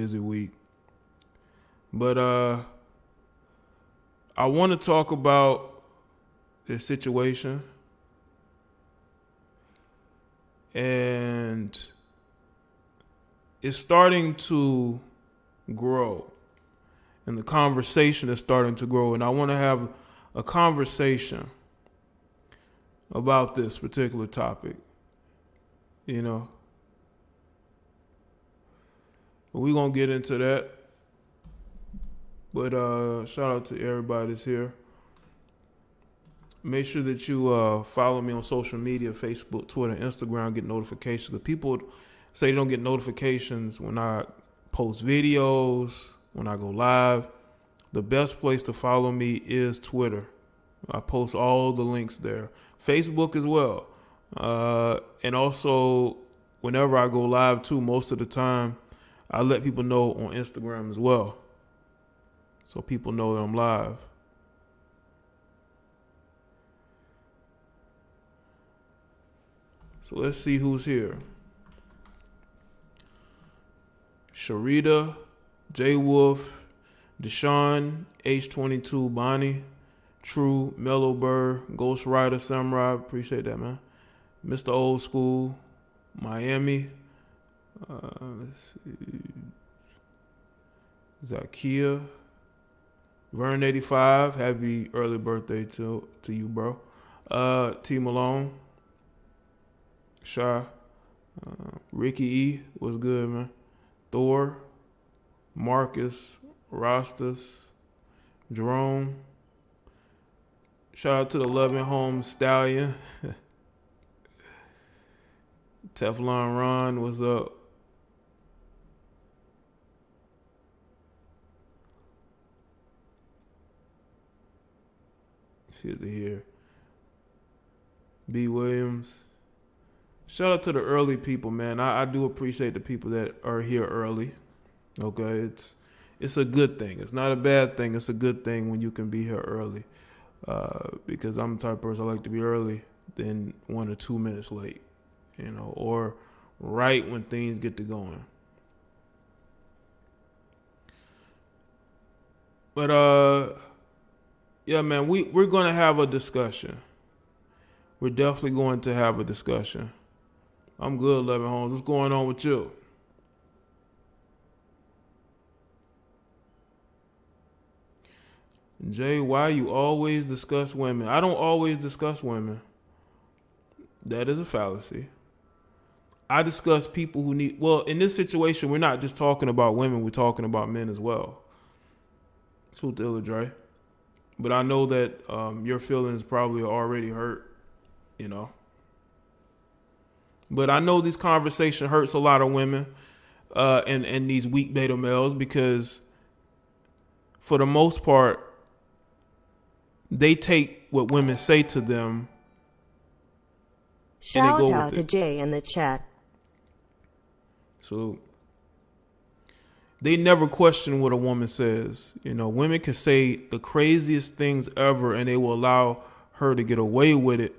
busy week. But I want to talk about this situation, and it's starting to grow, and the conversation is starting to grow, and I want to have a conversation about this particular topic, you know. We're going to get into that. But shout out to everybody that's here. Make sure that you follow me on social media, Facebook, Twitter, Instagram, get notifications. Because people say they don't get notifications when I post videos, when I go live. The best place to follow me is Twitter. I post all the links there. Facebook as well. And also, whenever I go live too, most of the time, I let people know on Instagram as well, so people know that I'm live. So let's see who's here. Sharita, J Wolf, Deshaun, H22, Bonnie, True, Mellow Bird, Ghost Rider, Samurai, appreciate that, man. Mr. Old School, Miami. Let's see. Zakia, Vern 85, happy early birthday to you, bro. T Malone, Shy, Ricky E, what's good, man? Thor, Marcus, Rostas, Jerome. Shout out to the Loving Home Stallion. Teflon Ron, what's up? Shit to hear. B. Williams. Shout out to the early people, man. I do appreciate the people that are here early. Okay, it's a good thing. It's not a bad thing. It's a good thing when you can be here early. Because I'm the type of person I like to be early than 1 or 2 minutes late, you know, or right when things get to going. But yeah, man, we're going to have a discussion. We're definitely going to have a discussion. I'm good, Levin Holmes. What's going on with you? Jay, why you always discuss women? I don't always discuss women. That is a fallacy. I discuss people who need... Well, in this situation, we're not just talking about women. We're talking about men as well. Truth to ill, Dre. But I know that your feelings probably are already hurt, you know. But I know this conversation hurts a lot of women and these weak beta males, because for the most part, they take what women say to them. Shout out to Jay in the chat. So they never question what a woman says. You know, women can say the craziest things ever and they will allow her to get away with it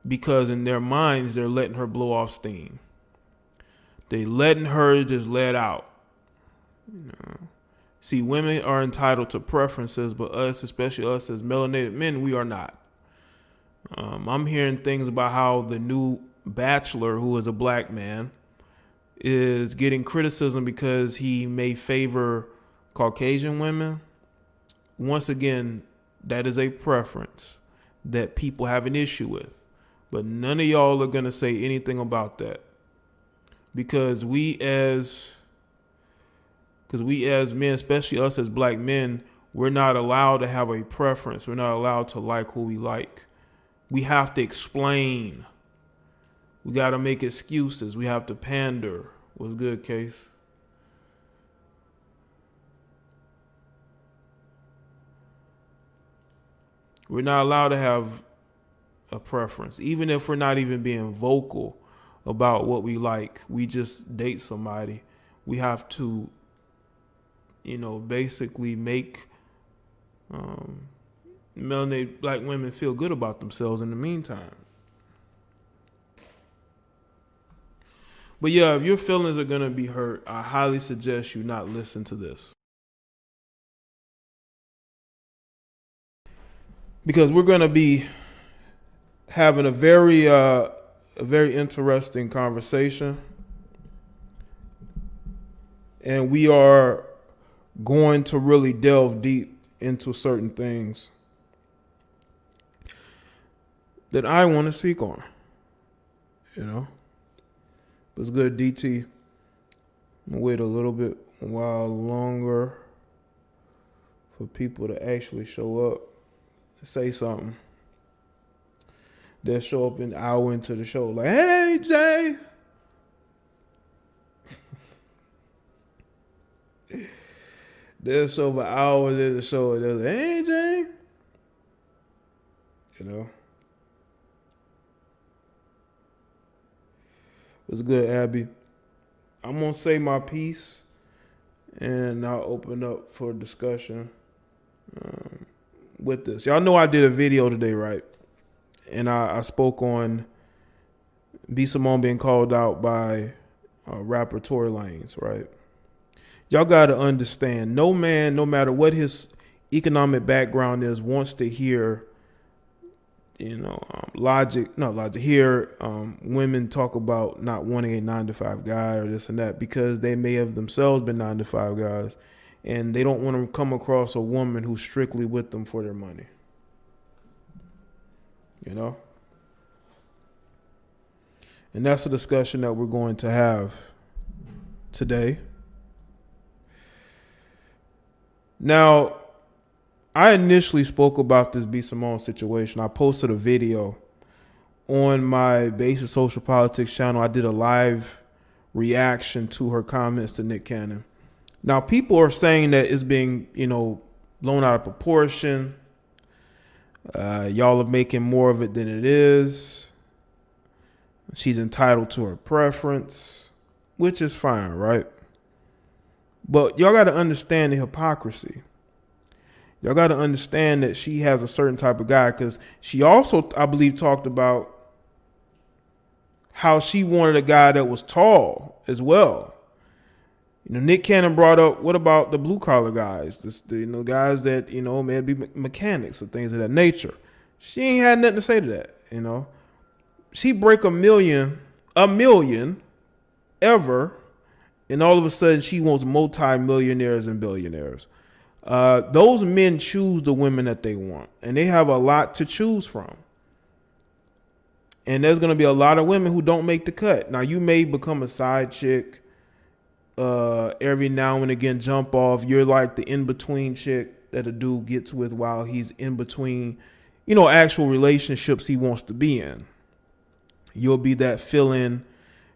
because in their minds, they're letting her blow off steam. They letting her just let out. You know. See, women are entitled to preferences, but us, especially us as melanated men, we are not. I'm hearing things about how the new bachelor, who is a black man, is getting criticism because he may favor Caucasian women. Once again, that is a preference that people have an issue with. But none of y'all are going to say anything about that. Because we as men, especially us as black men, we're not allowed to have a preference. We're not allowed to like who we like. We have to explain. We got to make excuses. We have to pander. What's good, Case? We're not allowed to have a preference. Even if we're not even being vocal about what we like, we just date somebody. We have to, you know, basically make melanated black women feel good about themselves in the meantime. But yeah, if your feelings are going to be hurt, I highly suggest you not listen to this. Because we're going to be having a very interesting conversation. And we are going to really delve deep into certain things that I want to speak on. You know? It's good, DT. I'm gonna wait a while longer for people to actually show up and say something. They'll show up an hour into the show like, hey, Jay. They'll show up an hour into the show and they're like, hey, Jay. You know? What's good, Abby? I'm going to say my piece, and I'll open up for discussion with this. Y'all know I did a video today, right? And I spoke on B. Simone being called out by rapper Tory Lanez, right? Y'all got to understand, no man, no matter what his economic background is, wants to hear hear women talk about not wanting a 9-to-5 guy or this and that, because they may have themselves been 9-to-5 guys and they don't want to come across a woman who's strictly with them for their money. You know? And that's a discussion that we're going to have today. Now, I initially spoke about this B. Simone situation. I posted a video on my Basic Social Politics channel. I did a live reaction to her comments to Nick Cannon. Now, people are saying that it's being, blown out of proportion. Y'all are making more of it than it is. She's entitled to her preference, which is fine, right? But y'all got to understand the hypocrisy. Y'all got to understand that she has a certain type of guy, because she also, I believe, talked about how she wanted a guy that was tall as well. Nick Cannon brought up, what about the blue collar guys? The guys that, may be mechanics or things of that nature. She ain't had nothing to say to that, She break a million ever, and all of a sudden she wants multi-millionaires and billionaires. Those men choose the women that they want, and they have a lot to choose from. And there's going to be a lot of women who don't make the cut. Now, you may become a side chick every now and again, jump off. You're like the in-between chick that a dude gets with while he's in between, actual relationships he wants to be in. You'll be that fill-in.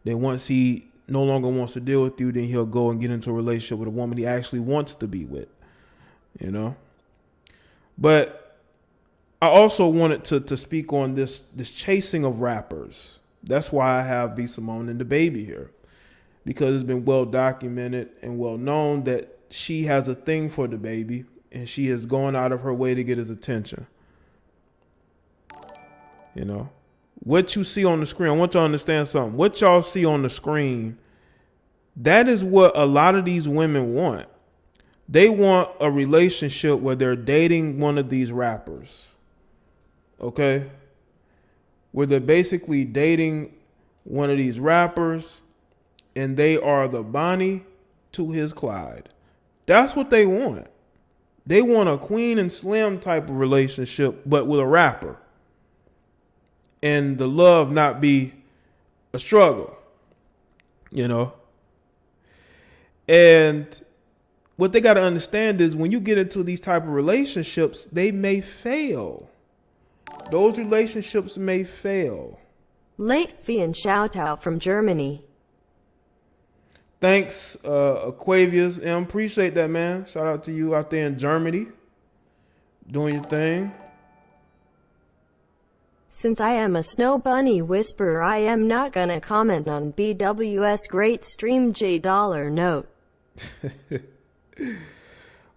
Then once he no longer wants to deal with you, then he'll go and get into a relationship with a woman he actually wants to be with. But I also wanted to speak on this chasing of rappers. That's why I have B. Simone and the baby here, because it's been well documented and well known that she has a thing for the baby, and she has gone out of her way to get his attention. What you see on the screen, I want y'all to understand something. What y'all see on the screen, that is what a lot of these women want. They want a relationship where they're dating one of these rappers. Okay? Where they're basically dating one of these rappers, and they are the Bonnie to his Clyde. That's what they want. They want a Queen and Slim type of relationship, but with a rapper. And the love not be a struggle. And what they got to understand is when you get into these type of relationships, they may fail. Those relationships may fail. Late fee and shout out from Germany. Thanks, Aquavius M. Appreciate that, man. Shout out to you out there in Germany. Doing your thing. Since I am a snow bunny whisperer, I am not gonna comment on BWS great stream $J note.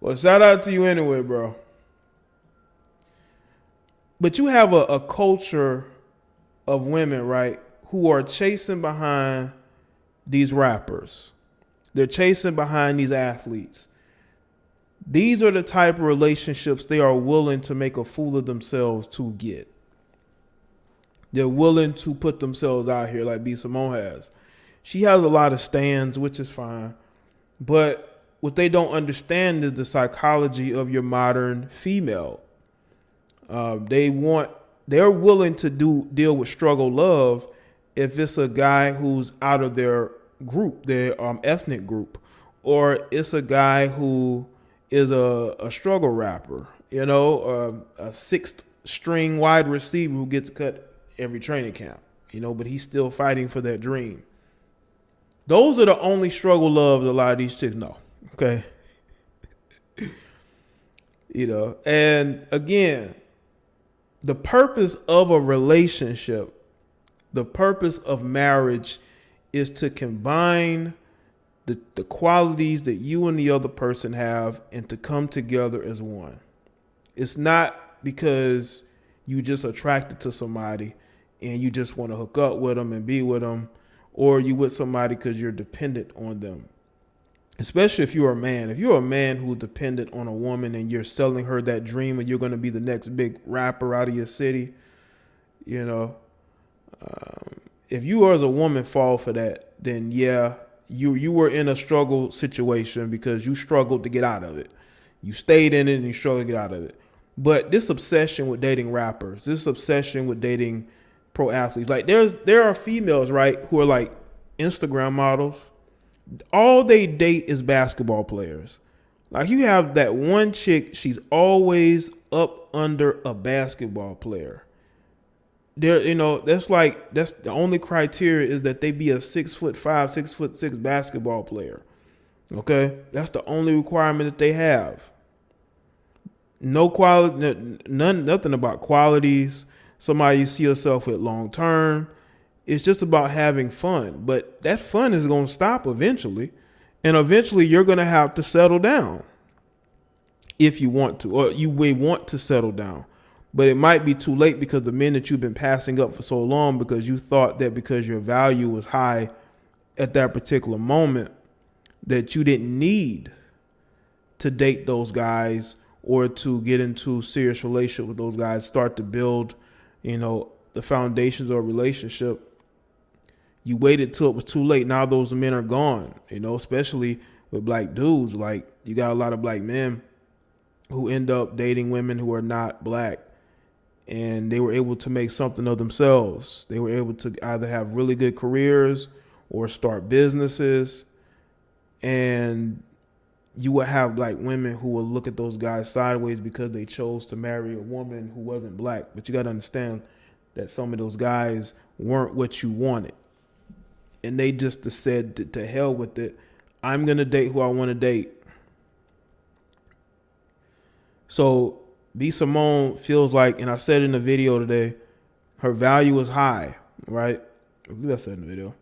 Well, shout out to you anyway, bro. But you have a culture of women, right, who are chasing behind these rappers. They're chasing behind these athletes. These are the type of relationships they are willing to make a fool of themselves to get. They're willing to put themselves out here like B. Simone has. She has a lot of stands, which is fine. But what they don't understand is the psychology of your modern female. They're willing to deal with struggle love if it's a guy who's out of their group, their ethnic group, or it's a guy who is a struggle rapper, a sixth string wide receiver who gets cut every training camp, but he's still fighting for that dream. Those are the only struggle loves a lot of these chicks know. Okay. And again, the purpose of a relationship, the purpose of marriage is to combine the qualities that you and the other person have and to come together as one. It's not because you just attracted to somebody and you just want to hook up with them and be with them, or you with somebody because you're dependent on them. Especially if you're a man. If you're a man who's dependent on a woman and you're selling her that dream and you're going to be the next big rapper out of your city, if you as a woman fall for that, then yeah, you were in a struggle situation because you struggled to get out of it. You stayed in it and you struggled to get out of it. But this obsession with dating rappers, this obsession with dating pro athletes, like there are females, right, who are like Instagram models. All they date is basketball players. Like you have that one chick, she's always up under a basketball player. That's the only criteria is that they be a 6'5", 6'6" basketball player. Okay. That's the only requirement that they have. No quality, nothing about qualities. Somebody you see yourself with long term. It's just about having fun. But that fun is going to stop eventually. And eventually you're going to have to settle down if you want to, or you may want to settle down. But it might be too late because the men that you've been passing up for so long because you thought that because your value was high at that particular moment that you didn't need to date those guys or to get into serious relationship with those guys, start to build, the foundations of a relationship. You waited till it was too late. Now those men are gone, especially with black dudes. Like you got a lot of black men who end up dating women who are not black, and they were able to make something of themselves. They were able to either have really good careers or start businesses. And you would have black women who will look at those guys sideways because they chose to marry a woman who wasn't black. But you got to understand that some of those guys weren't what you wanted. And they just said to hell with it. I'm going to date who I want to date. So B. Simone feels like, and I said in the video today, her value is high, right? I believe I said in the video.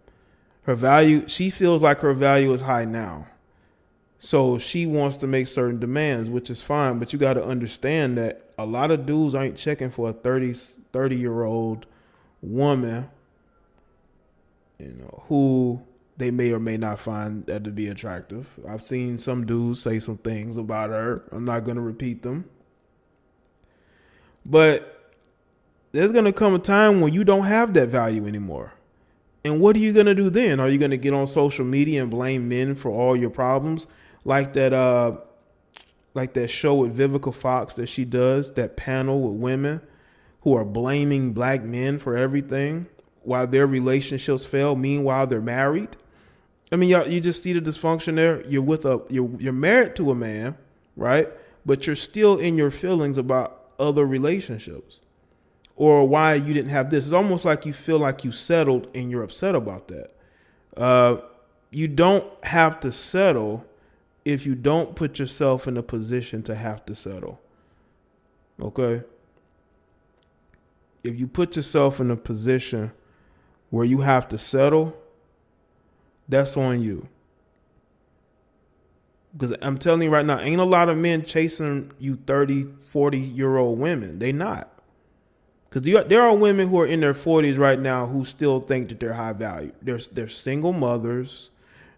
She feels like her value is high now. So she wants to make certain demands, which is fine. But you got to understand that a lot of dudes ain't checking for a 30-year-old woman, who they may or may not find that to be attractive. I've seen some dudes say some things about her. I'm not going to repeat them. But there's going to come a time when you don't have that value anymore. And what are you going to do then? Are you going to get on social media and blame men for all your problems? Like that show with Vivica Fox that she does, that panel with women who are blaming black men for everything while their relationships fail. Meanwhile, they're married. I mean, you just see the dysfunction there. You're married to a man, right? But you're still in your feelings about other relationships or why you didn't have this. It's almost like you feel like you settled and you're upset about that. You don't have to settle if you don't put yourself in a position to have to settle. Okay? If you put yourself in a position where you have to settle, that's on you. Because I'm telling you right now, ain't a lot of men chasing you 30, 40-year-old women. They not. Because there are women who are in their 40s right now who still think that they're high value. They're single mothers.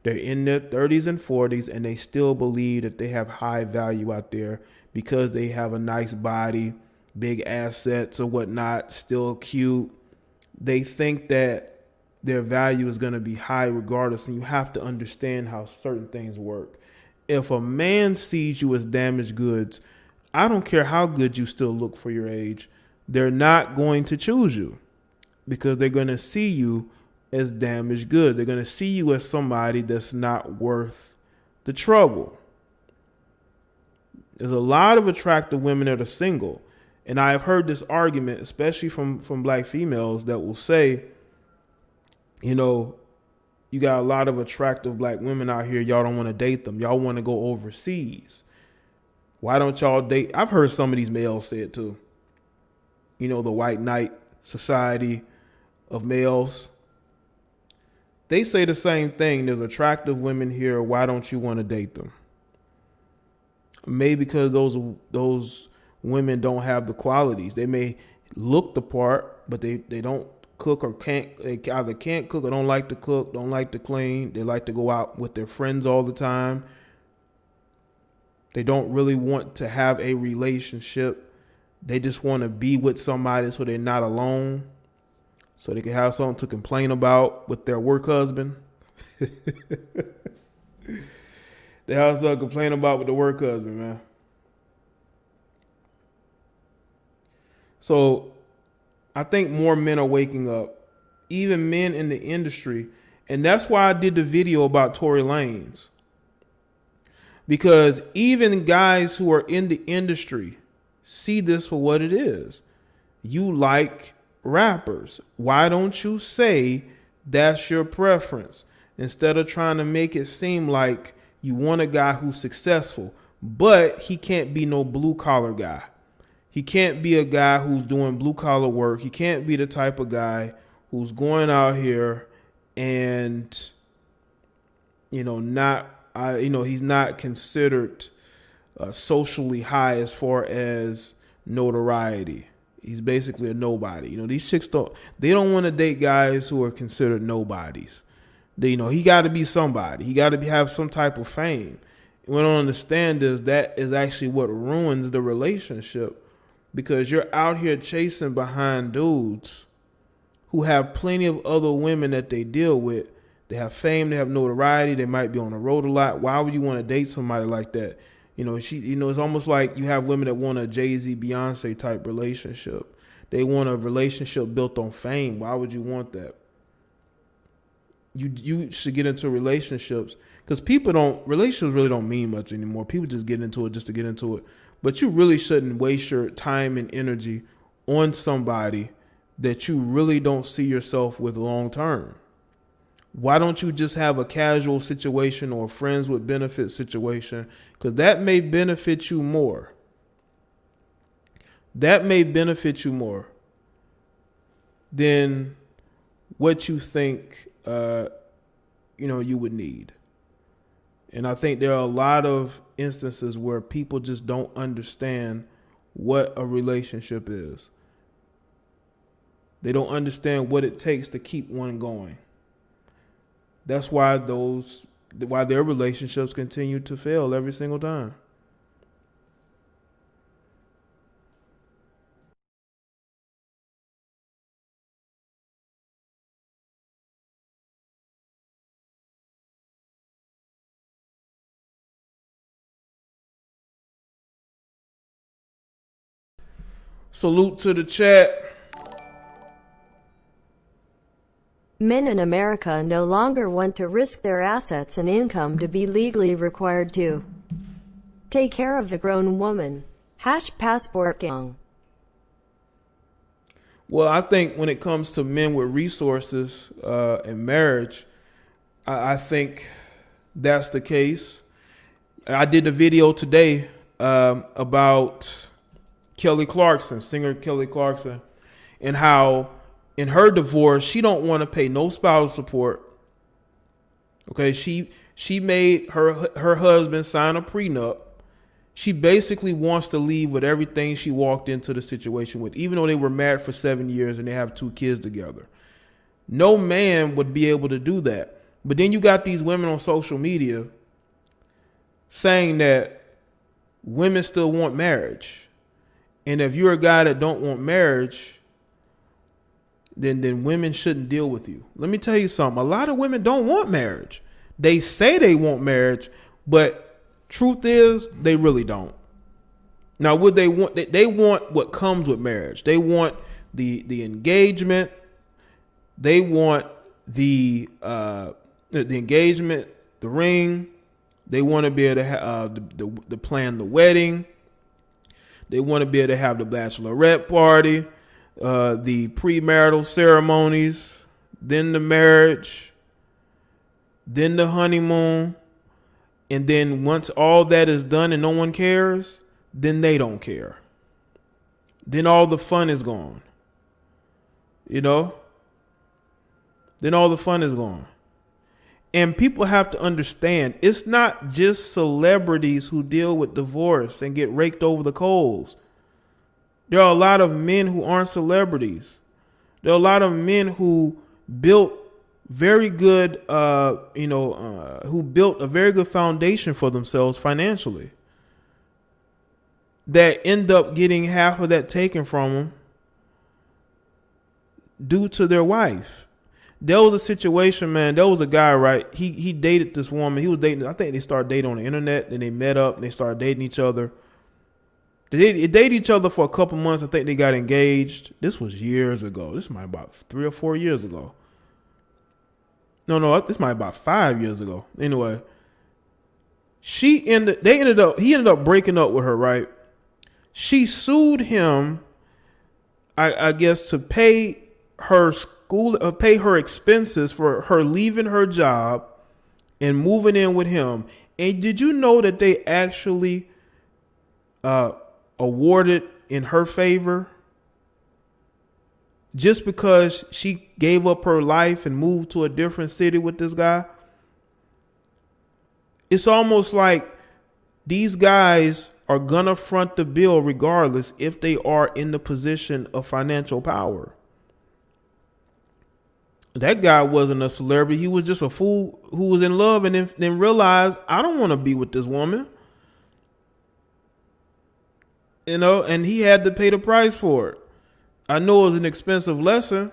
They're in their 30s and 40s, and they still believe that they have high value out there because they have a nice body, big assets or whatnot, still cute. They think that their value is going to be high regardless, and you have to understand how certain things work. If a man sees you as damaged goods, I don't care how good you still look for your age, they're not going to choose you because they're going to see you as damaged goods. They're going to see you as somebody that's not worth the trouble. There's a lot of attractive women that are single. And I have heard this argument, especially from black females, that will say, you know, you got a lot of attractive black women out here. Y'all don't want to date them. Y'all want to go overseas. Why don't y'all date? I've heard some of these males say it too. You know, the white knight society of males. They say the same thing. There's attractive women here. Why don't you want to date them? Maybe because those women don't have the qualities. They may look the part, but they don't cook or can't. They either can't cook or don't like to cook, don't like to clean. They like to go out with their friends all the time. They don't really want to have a relationship. They just want to be with somebody so they're not alone, so they can have something to complain about with their work husband. They have something to complain about with the work husband, man. So I think more men are waking up, even men in the industry. And that's why I did the video about Tory Lanez. Because even guys who are in the industry see this for what it is. You like rappers. Why don't you say that's your preference? Instead of trying to make it seem like you want a guy who's successful, but he can't be no blue collar guy. He can't be a guy who's doing blue collar work. He can't be the type of guy who's going out here and, you know, he's not considered socially high as far as notoriety. He's basically a nobody. You know, these chicks don't want to date guys who are considered nobodies. He got to be somebody. He got to have some type of fame. And what I don't understand is that is actually what ruins the relationship, because you're out here chasing behind dudes who have plenty of other women that they deal with. They have fame, they have notoriety, they might be on the road a lot. Why would you want to date somebody like that? It's almost like you have women that want a Jay-Z, Beyonce type relationship. They want a relationship built on fame. Why would you want that? You should get into relationships because relationships really don't mean much anymore. People just get into it just to get into it. But you really shouldn't waste your time and energy on somebody that you really don't see yourself with long term. Why don't you just have a casual situation or friends with benefit situation? Because that may benefit you more. That may benefit you more than what you think you would need. And I think there are a lot of instances where people just don't understand what a relationship is. They don't understand what it takes to keep one going. That's why their relationships continue to fail every single time. Salute to the chat. Men in America no longer want to risk their assets and income to be legally required to take care of a grown woman. #PassportGang. Well, I think when it comes to men with resources and marriage, I think that's the case. I did a video today about Kelly Clarkson, singer Kelly Clarkson, and how in her divorce, she don't want to pay no spousal support. Okay, she made her husband sign a prenup. She basically wants to leave with everything she walked into the situation with, even though they were married for 7 years and they have 2 kids together. No man would be able to do that. But then you got these women on social media saying that women still want marriage. And if you're a guy that don't want marriage, then women shouldn't deal with you. Let me tell you something. A lot of women don't want marriage. They say they want marriage, but truth is they really don't. Now, would they want? They want what comes with marriage. They want the engagement. They want the engagement, the ring. They want to be able to have the plan the wedding. They want to be able to have the bachelorette party, the premarital ceremonies, then the marriage, then the honeymoon. And then once all that is done and no one cares, then they don't care. Then all the fun is gone. You know? Then all the fun is gone. And people have to understand, it's not just celebrities who deal with divorce and get raked over the coals. There are a lot of men who aren't celebrities. There are a lot of men who built very good, who built a very good foundation for themselves financially, that end up getting half of that taken from them due to their wife. There was a situation, man. There was a guy, right? He dated this woman. He was dating. I think they started dating on the internet. Then they met up and they started dating each other. They dated each other for a couple months. I think they got engaged. This was years ago. This might about 3 or 4 years ago. No, this might about 5 years ago. Anyway, he ended up breaking up with her, right? She sued him, I guess, to pay her pay her expenses for her leaving her job and moving in with him. And did you know that they actually awarded in her favor just because she gave up her life and moved to a different city with this guy? It's almost like these guys are gonna front the bill regardless if they are in the position of financial power. That guy wasn't a celebrity. He was just a fool who was in love and then realized, I don't want to be with this woman. You know, and he had to pay the price for it. I know it was an expensive lesson,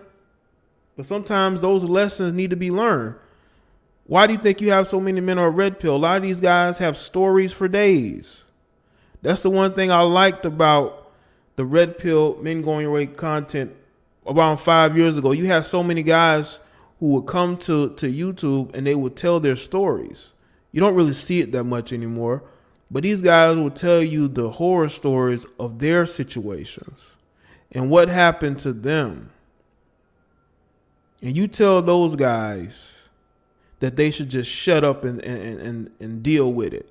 but sometimes those lessons need to be learned. Why do you think you have so many men on red pill? A lot of these guys have stories for days. That's the one thing I liked about the red pill men going your way content around 5 years ago. You have so many guys who would come to YouTube and they would tell their stories. You don't really see it that much anymore, but these guys will tell you the horror stories of their situations and what happened to them. And you tell those guys that they should just shut up and deal with it.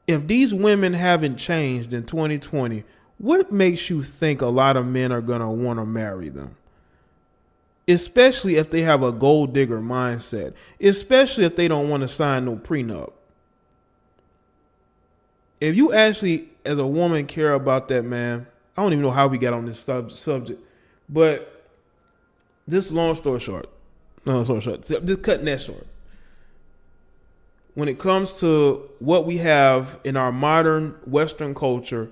If these women haven't changed in 2020, what makes you think a lot of men are going to want to marry them? Especially if they have a gold digger mindset. Especially if they don't want to sign no prenup. If you actually, as a woman, care about that, man, I don't even know how we got on this subject. But just long story short. Just cutting that short. When it comes to what we have in our modern Western culture,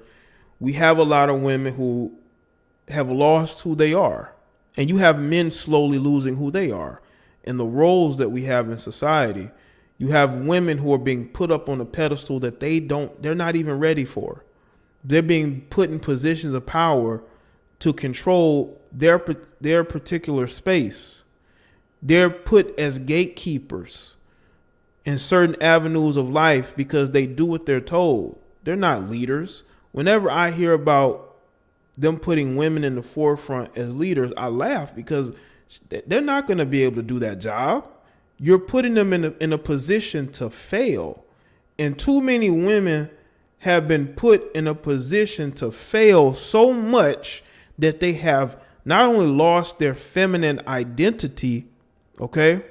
we have a lot of women who have lost who they are. And you have men slowly losing who they are. And the roles that we have in society, you have women who are being put up on a pedestal that they're not even ready for. They're being put in positions of power to control their particular space. They're put as gatekeepers in certain avenues of life because they do what they're told. They're not leaders. Whenever I hear about them putting women in the forefront as leaders, I laugh because they're not going to be able to do that job. You're putting them in a position to fail. And too many women have been put in a position to fail so much that they have not only lost their feminine identity, okay,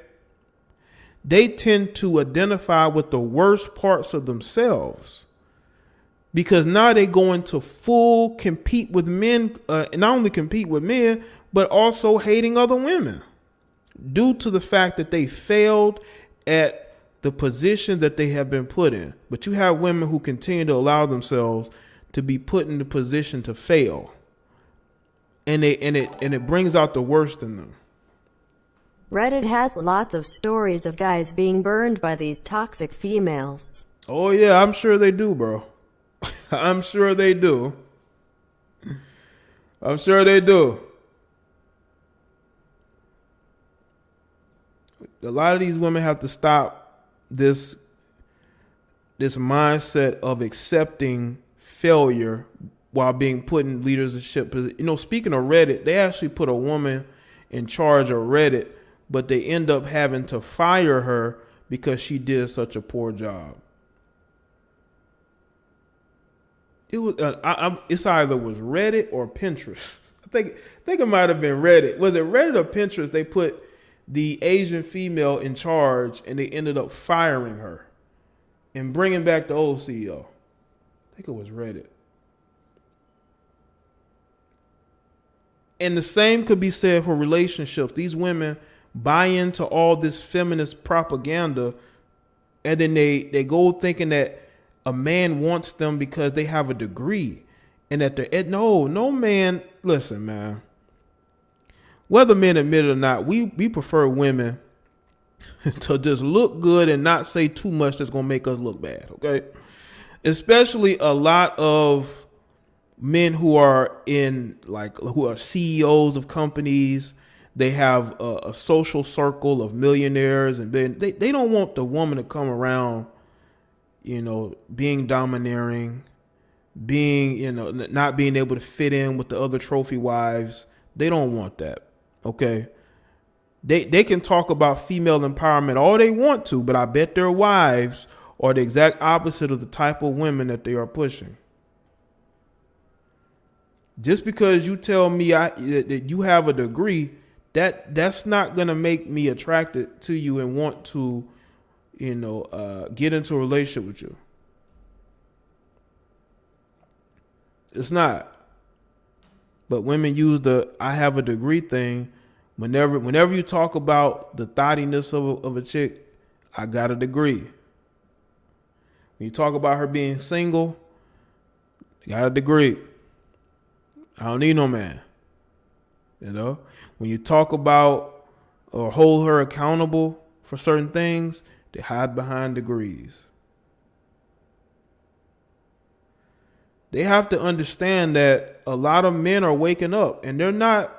they tend to identify with the worst parts of themselves. because now they go into full compete with men, and not only compete with men, but also hating other women due to the fact that they failed at the position that they have been put in. But you have women who continue to allow themselves to be put in the position to fail, and it brings out the worst in them. Reddit has lots of stories of guys being burned by these toxic females. Oh yeah, I'm sure they do, bro. I'm sure they do. I'm sure they do. A lot of these women have to stop this mindset of accepting failure while being put in leadership. You know, speaking of Reddit, they actually put a woman in charge of Reddit, but they end up having to fire her because she did such a poor job. It was it's either was Reddit or Pinterest. I think it might have been Reddit. Was it Reddit or Pinterest? They put the Asian female in charge, and they ended up firing her and bringing back the old CEO. I think it was Reddit. And the same could be said for relationships. These women buy into all this feminist propaganda, and then they go thinking that a man wants them because they have a degree, and that they're no man. Listen, man. Whether men admit it or not, we prefer women to just look good and not say too much that's gonna make us look bad. Okay, especially a lot of men who are who are CEOs of companies. They have a social circle of millionaires, and they don't want the woman to come around, you know, being domineering, being, you know, not being able to fit in with the other trophy wives. They don't want that. Okay. They can talk about female empowerment all they want to, but I bet their wives are the exact opposite of the type of women that they are pushing. Just because you tell me that you have a degree, that's not going to make me attracted to you and want to, you know, get into a relationship with you. It's not. But women use the I have a degree thing. Whenever you talk about the thottiness of a chick, I got a degree. When you talk about her being single, I got a degree. I don't need no man. You know, when you talk about or hold her accountable for certain things, they hide behind degrees. They have to understand that a lot of men are waking up, and they're not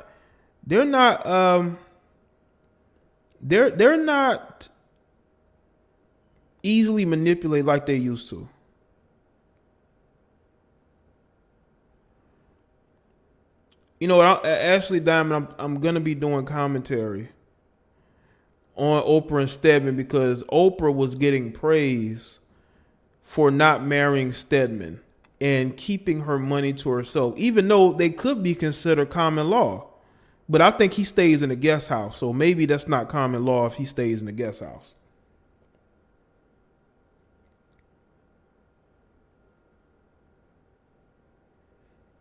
easily manipulated like they used to. You know what, Ashley Diamond, I'm going to be doing commentary on Oprah and Stedman, because Oprah was getting praise for not marrying Stedman and keeping her money to herself, even though they could be considered common law. But I think he stays in the guest house, so maybe that's not common law if he stays in the guest house.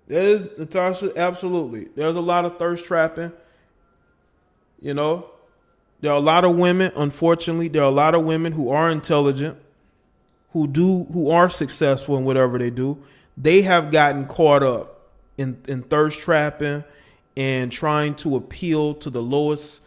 There is, Natasha, absolutely. There's a lot of thirst trapping. You know, there are a lot of women, unfortunately, there are a lot of women who are intelligent, who are successful in whatever they do. They have gotten caught up in thirst trapping and trying to appeal to the lowest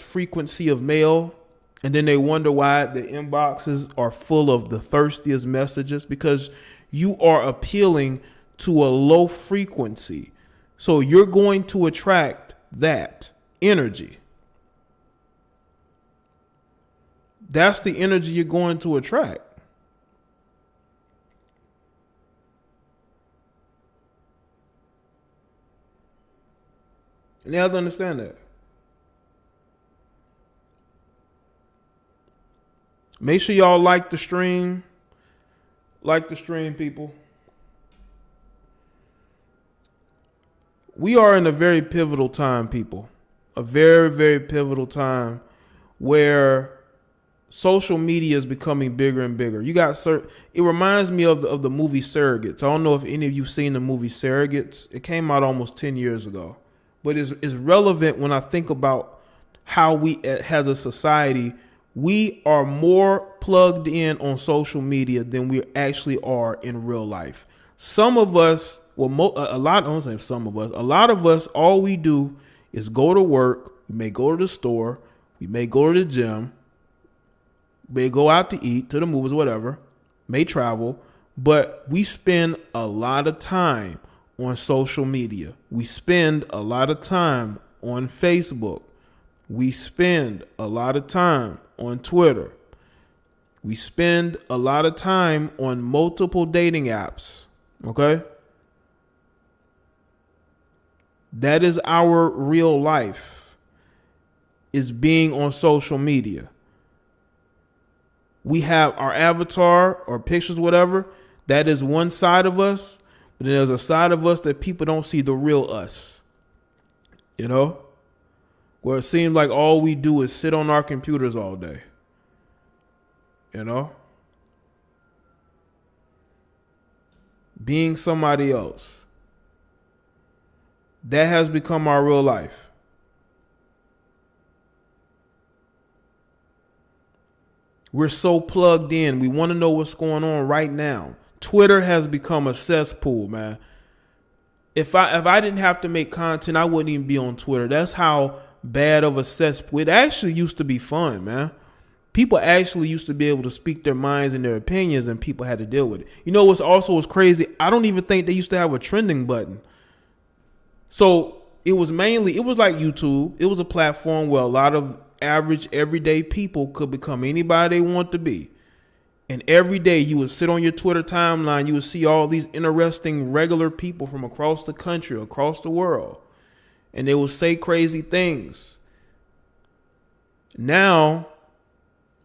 frequency of male. And then they wonder why the inboxes are full of the thirstiest messages, because you are appealing to a low frequency. So you're going to attract that energy. That's the energy you're going to attract. And you have to understand that. Make sure y'all like the stream. Like the stream, people. We are in a very pivotal time, people. A very, very pivotal time where social media is becoming bigger and bigger. You got it reminds me of the movie Surrogates. I don't know if any of you seen the movie Surrogates. It came out almost 10 years ago, but it's relevant when I think about how we, as a society, we are more plugged in on social media than we actually are in real life. Some of us, well, a lot of us, all we do is go to work. We may go to the store. We may go to the gym. We may go out to eat, to the movies, whatever. May travel. But we spend a lot of time on social media. We spend a lot of time on Facebook. We spend a lot of time on Twitter. We spend a lot of time on multiple dating apps. Okay? That is our real life, is being on social media. We have our avatar or pictures, whatever. That is one side of us. But then there's a side of us that people don't see, the real us. You know? Where it seems like all we do is sit on our computers all day. You know? Being somebody else. That has become our real life. We're so plugged in. We want to know what's going on right now. Twitter has become a cesspool, man. If I didn't have to make content, I wouldn't even be on Twitter. That's how bad of a cesspool. It actually used to be fun, man. People actually used to be able to speak their minds and their opinions, and people had to deal with it. You know what's also was crazy? I don't even think they used to have a trending button. So it was like YouTube. It was a platform where a lot of average, everyday people could become anybody they want to be. And every day you would sit on your Twitter timeline, you would see all these interesting, regular people from across the country, across the world. And they would say crazy things. Now,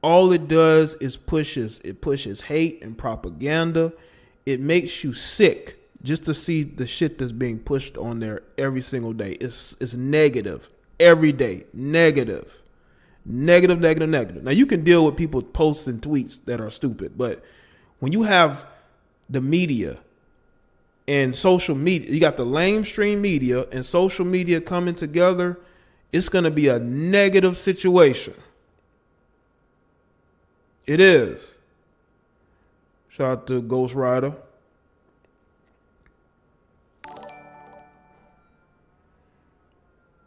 all it does is pushes hate and propaganda. It makes you sick just to see the shit that's being pushed on there every single day. It's negative every day. Negative. Now you can deal with people posting tweets that are stupid, but when you have the media and social media, you got the lamestream media and social media coming together, it's going to be a negative situation. It is. Shout out to Ghost Rider.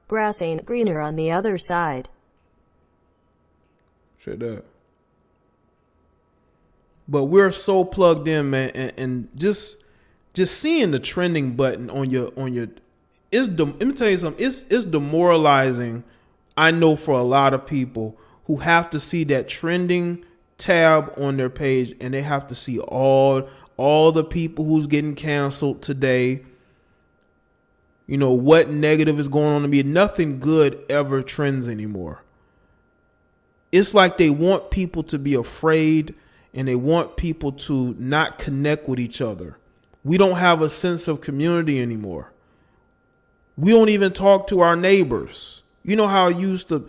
Grass ain't greener on the other side. Shut up. But we're so plugged in, man, and just seeing the trending button on your let me tell you something. It's demoralizing. I know for a lot of people who have to see that trending tab on their page, and they have to see all the people who's getting canceled today. You know, what negative is going on to me. Nothing good ever trends anymore. It's like they want people to be afraid, and they want people to not connect with each other. We don't have a sense of community anymore. We don't even talk to our neighbors. You know how I used to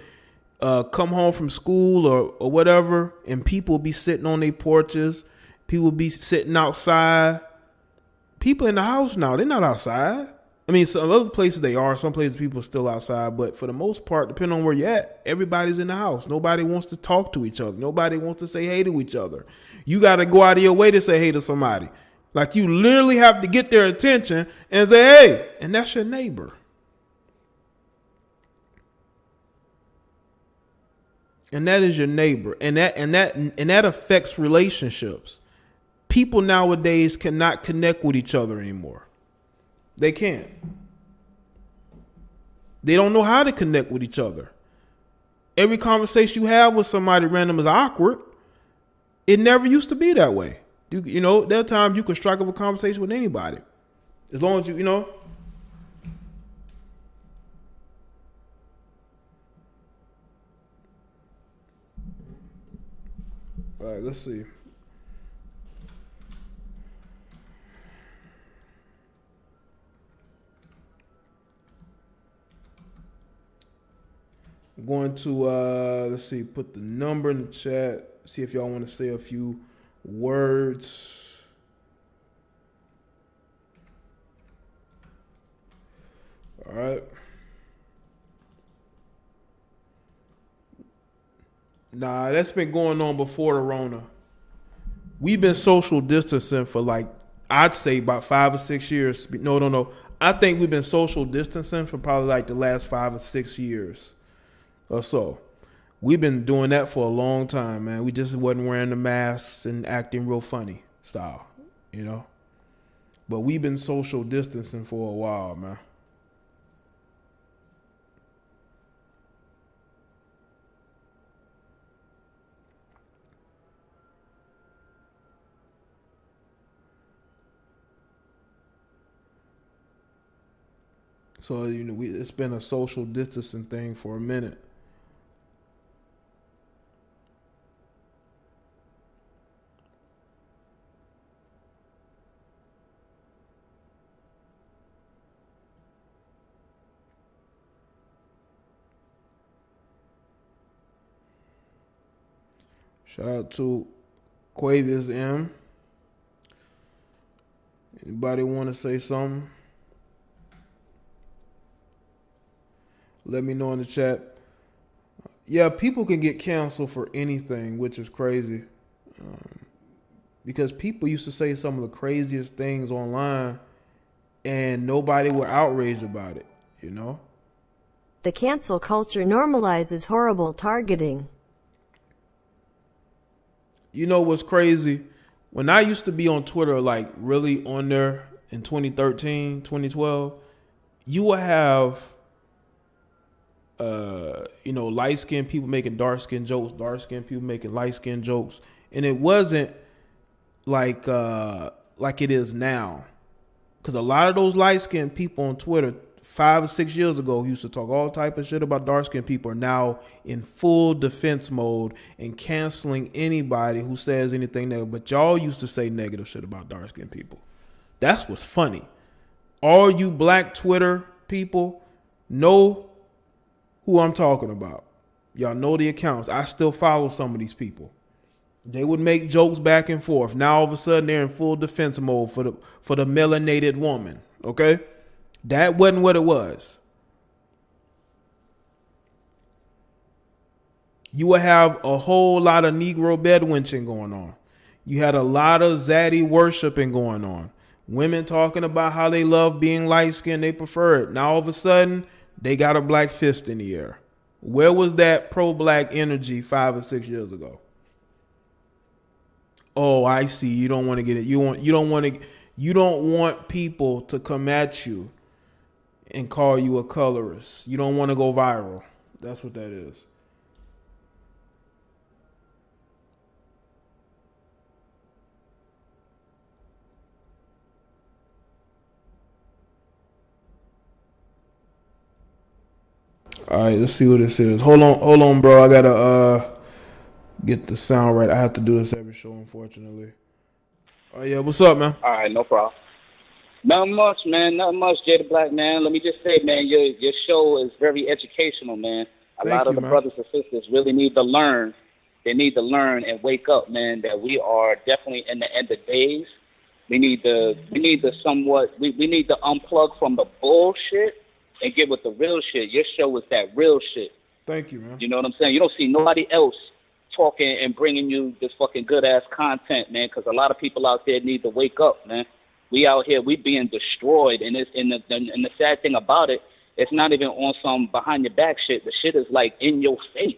come home from school or whatever, and people be sitting on their porches. People be sitting outside. People in the house now, they're not outside. I mean, some other places they are. Some places people are still outside. But for the most part, depending on where you're at, everybody's in the house. Nobody wants to talk to each other. Nobody wants to say hey to each other. You got to go out of your way to say hey to somebody. Like, you literally have to get their attention and say hey. And that's your neighbor. And that is your neighbor. And that affects relationships. People nowadays cannot connect with each other anymore. They can't. They don't know how to connect with each other. Every conversation you have with somebody random is awkward. It never used to be that way. You know, there are times you can strike up a conversation with anybody. As long as you know. All right, let's see. going to let's see, put the number in the chat. See if y'all want to say a few words. All right. Nah, that's been going on before the Rona. We've been social distancing for like, I'd say about 5 or 6 years. No. I think we've been social distancing for probably like the last 5 or 6 years or so. We've been doing that for a long time, man. We just wasn't wearing the masks and acting real funny style, you know. But we've been social distancing for a while, man. So, you know, it's been a social distancing thing for a minute. Shout out to Quavius M. Anybody want to say something? Let me know in the chat. Yeah, people can get canceled for anything, which is crazy. Because people used to say some of the craziest things online and nobody were outraged about it, you know? The cancel culture normalizes horrible targeting. You know what's crazy? When I used to be on Twitter, like really on there in 2013, 2012, you would have you know, light-skinned people making dark-skinned jokes, dark-skinned people making light-skinned jokes. And it wasn't like it is now. Because a lot of those light-skinned people on Twitter 5 or 6 years ago who used to talk all type of shit about dark-skinned people are now in full defense mode and canceling anybody who says anything negative. But y'all used to say negative shit about dark-skinned people. That's what's funny. All you black Twitter people know who I'm talking about. Y'all know the accounts. I still follow some of these people. They would make jokes back and forth. Now all of a sudden they're in full defense mode for the melanated woman. Okay? That wasn't what it was. You would have a whole lot of Negro bedwenching going on. You had a lot of zaddy worshiping going on. Women talking about how they love being light-skinned, they prefer it. Now all of a sudden, they got a black fist in the air. Where was that pro-black energy 5 or 6 years ago? Oh, I see. You don't want to get it. You don't want people to come at you and call you a colorist. You don't want to go viral. That's what that is. All right, let's see what this is. Hold on, bro. I gotta get the sound right. I have to do this every show, unfortunately. Oh yeah, what's up, man? All right, no problem. Not much, man. Not much, Jay the Black Man. Let me just say, man, your show is very educational, man. A lot of the brothers and sisters really need to learn. They need to learn and wake up, man, that we are definitely in the end of days. We need to unplug from the bullshit and get with the real shit. Your show is that real shit. Thank you, man. You know what I'm saying? You don't see nobody else talking and bringing you this fucking good-ass content, man, because a lot of people out there need to wake up, man. We out here, we being destroyed, and the sad thing about it, it's not even on some behind-your-back shit. The shit is, like, in your face.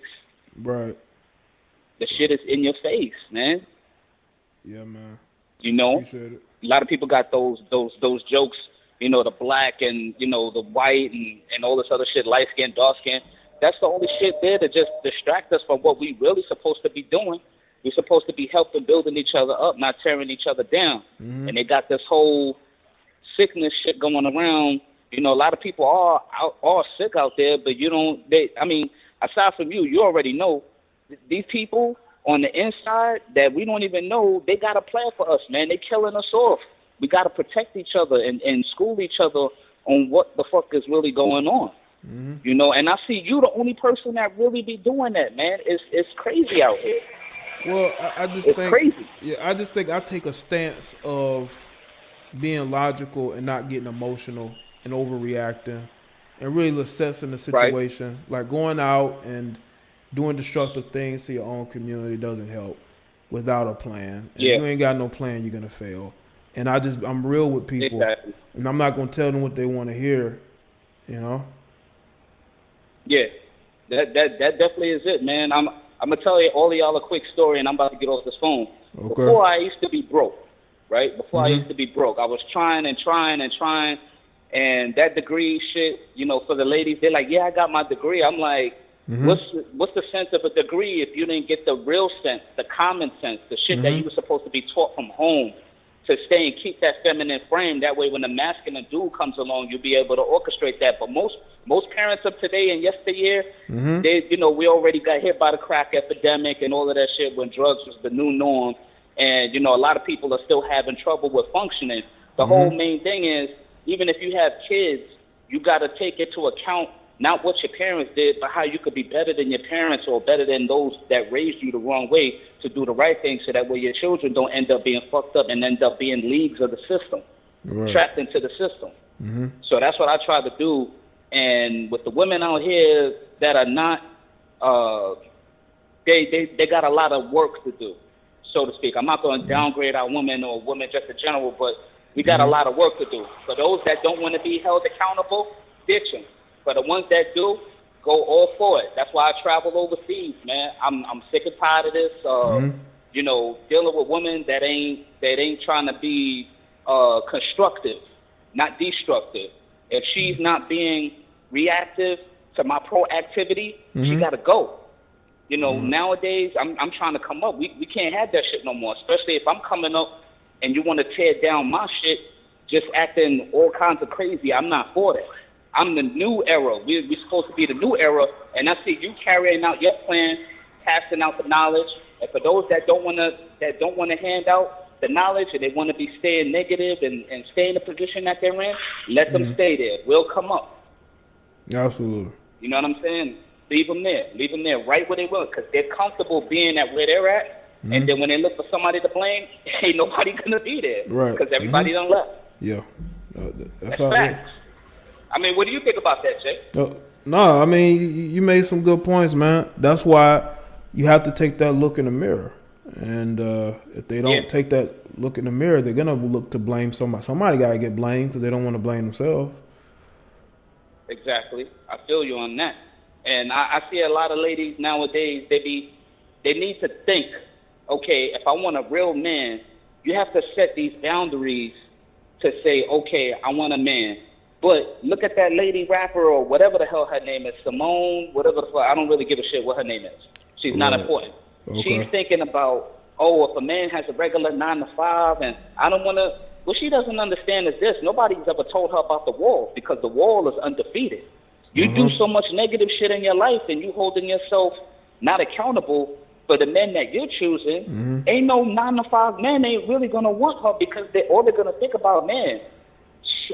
Right. The shit is in your face, man. Yeah, man. You know? Appreciate it. A lot of people got those jokes, you know, the black and, you know, the white and all this other shit, light skin, dark skin. That's the only shit there to just distract us from what we really supposed to be doing. We're supposed to be helping building each other up, not tearing each other down. Mm-hmm. And they got this whole sickness shit going around. You know, a lot of people are sick out there, but aside from you already know these people on the inside that we don't even know, they got a plan for us, man. They killing us off. We got to protect each other and school each other on what the fuck is really going on. You know, and I see you the only person that really be doing that, man. It's crazy out here. Well, I just It's think, crazy. yeah, I just think I take a stance of being logical and not getting emotional and overreacting and really assessing the Right. situation. Like going out and doing destructive things to your own community doesn't help without a plan. And if Yeah. you ain't got no plan, you're gonna fail. And I'm real with people, Exactly. and I'm not gonna tell them what they want to hear. You know. Yeah. That definitely is it, man. I'm gonna tell you all of y'all a quick story, and I'm about to get off this phone. Okay. Before I used to be broke, right? Before I used to be broke, I was trying, and that degree shit. You know, for the ladies, they're like, "Yeah, I got my degree." I'm like, What's the sense of a degree if you didn't get the real sense, the common sense, the shit that you were supposed to be taught from home to stay and keep that feminine frame? That way, when the masculine dude comes along, you'll be able to orchestrate that. But most parents of today and yesteryear, they, you know, we already got hit by the crack epidemic and all of that shit when drugs was the new norm. And, you know, a lot of people are still having trouble with functioning. The whole main thing is, even if you have kids, you got to take into account not what your parents did, but how you could be better than your parents or better than those that raised you the wrong way to do the right thing, so that way your children don't end up being fucked up and end up being leagues of the system, trapped into the system. So that's what I try to do. And with the women out here that are not, they got a lot of work to do, so to speak. I'm not going to downgrade our women or women just in general, but we got a lot of work to do. For those that don't want to be held accountable, ditch them. For the ones that do, go all for it. That's why I travel overseas, man. I'm sick and tired of this. You know, dealing with women that ain't trying to be constructive, not destructive. If she's not being reactive to my proactivity, she got to go. You know, nowadays I'm trying to come up. We can't have that shit no more. Especially if I'm coming up and you want to tear down my shit, just acting all kinds of crazy. I'm not for that. I'm the new era. We're supposed to be the new era, and I see you carrying out your plan, passing out the knowledge. And for those that don't want to hand out the knowledge and they want to be staying negative and stay in the position that they're in, let them stay there. We'll come up. Absolutely. You know what I'm saying? Leave them there, right where they will, because they're comfortable being at where they're at. And then when they look for somebody to blame, ain't nobody gonna be there, right? Because everybody done left. Yeah, that's facts. I mean, what do you think about that, Jay? No, I mean, you made some good points, man. That's why you have to take that look in the mirror. And if they don't take that look in the mirror, they're going to look to blame somebody. Somebody got to get blamed because they don't want to blame themselves. Exactly. I feel you on that. And I see a lot of ladies nowadays, they need to think, okay, if I want a real man, you have to set these boundaries to say, okay, I want a man. But look at that lady rapper or whatever the hell her name is, Simone, whatever the fuck. I don't really give a shit what her name is. She's not important. Okay. She's thinking about, if a man has a regular 9 to 5, and I don't want to. What she doesn't understand is this: nobody's ever told her about the wall, because the wall is undefeated. You do so much negative shit in your life, and you holding yourself not accountable for the men that you're choosing. Ain't no 9 to 5 man ain't really gonna want her, because they're gonna think about, man,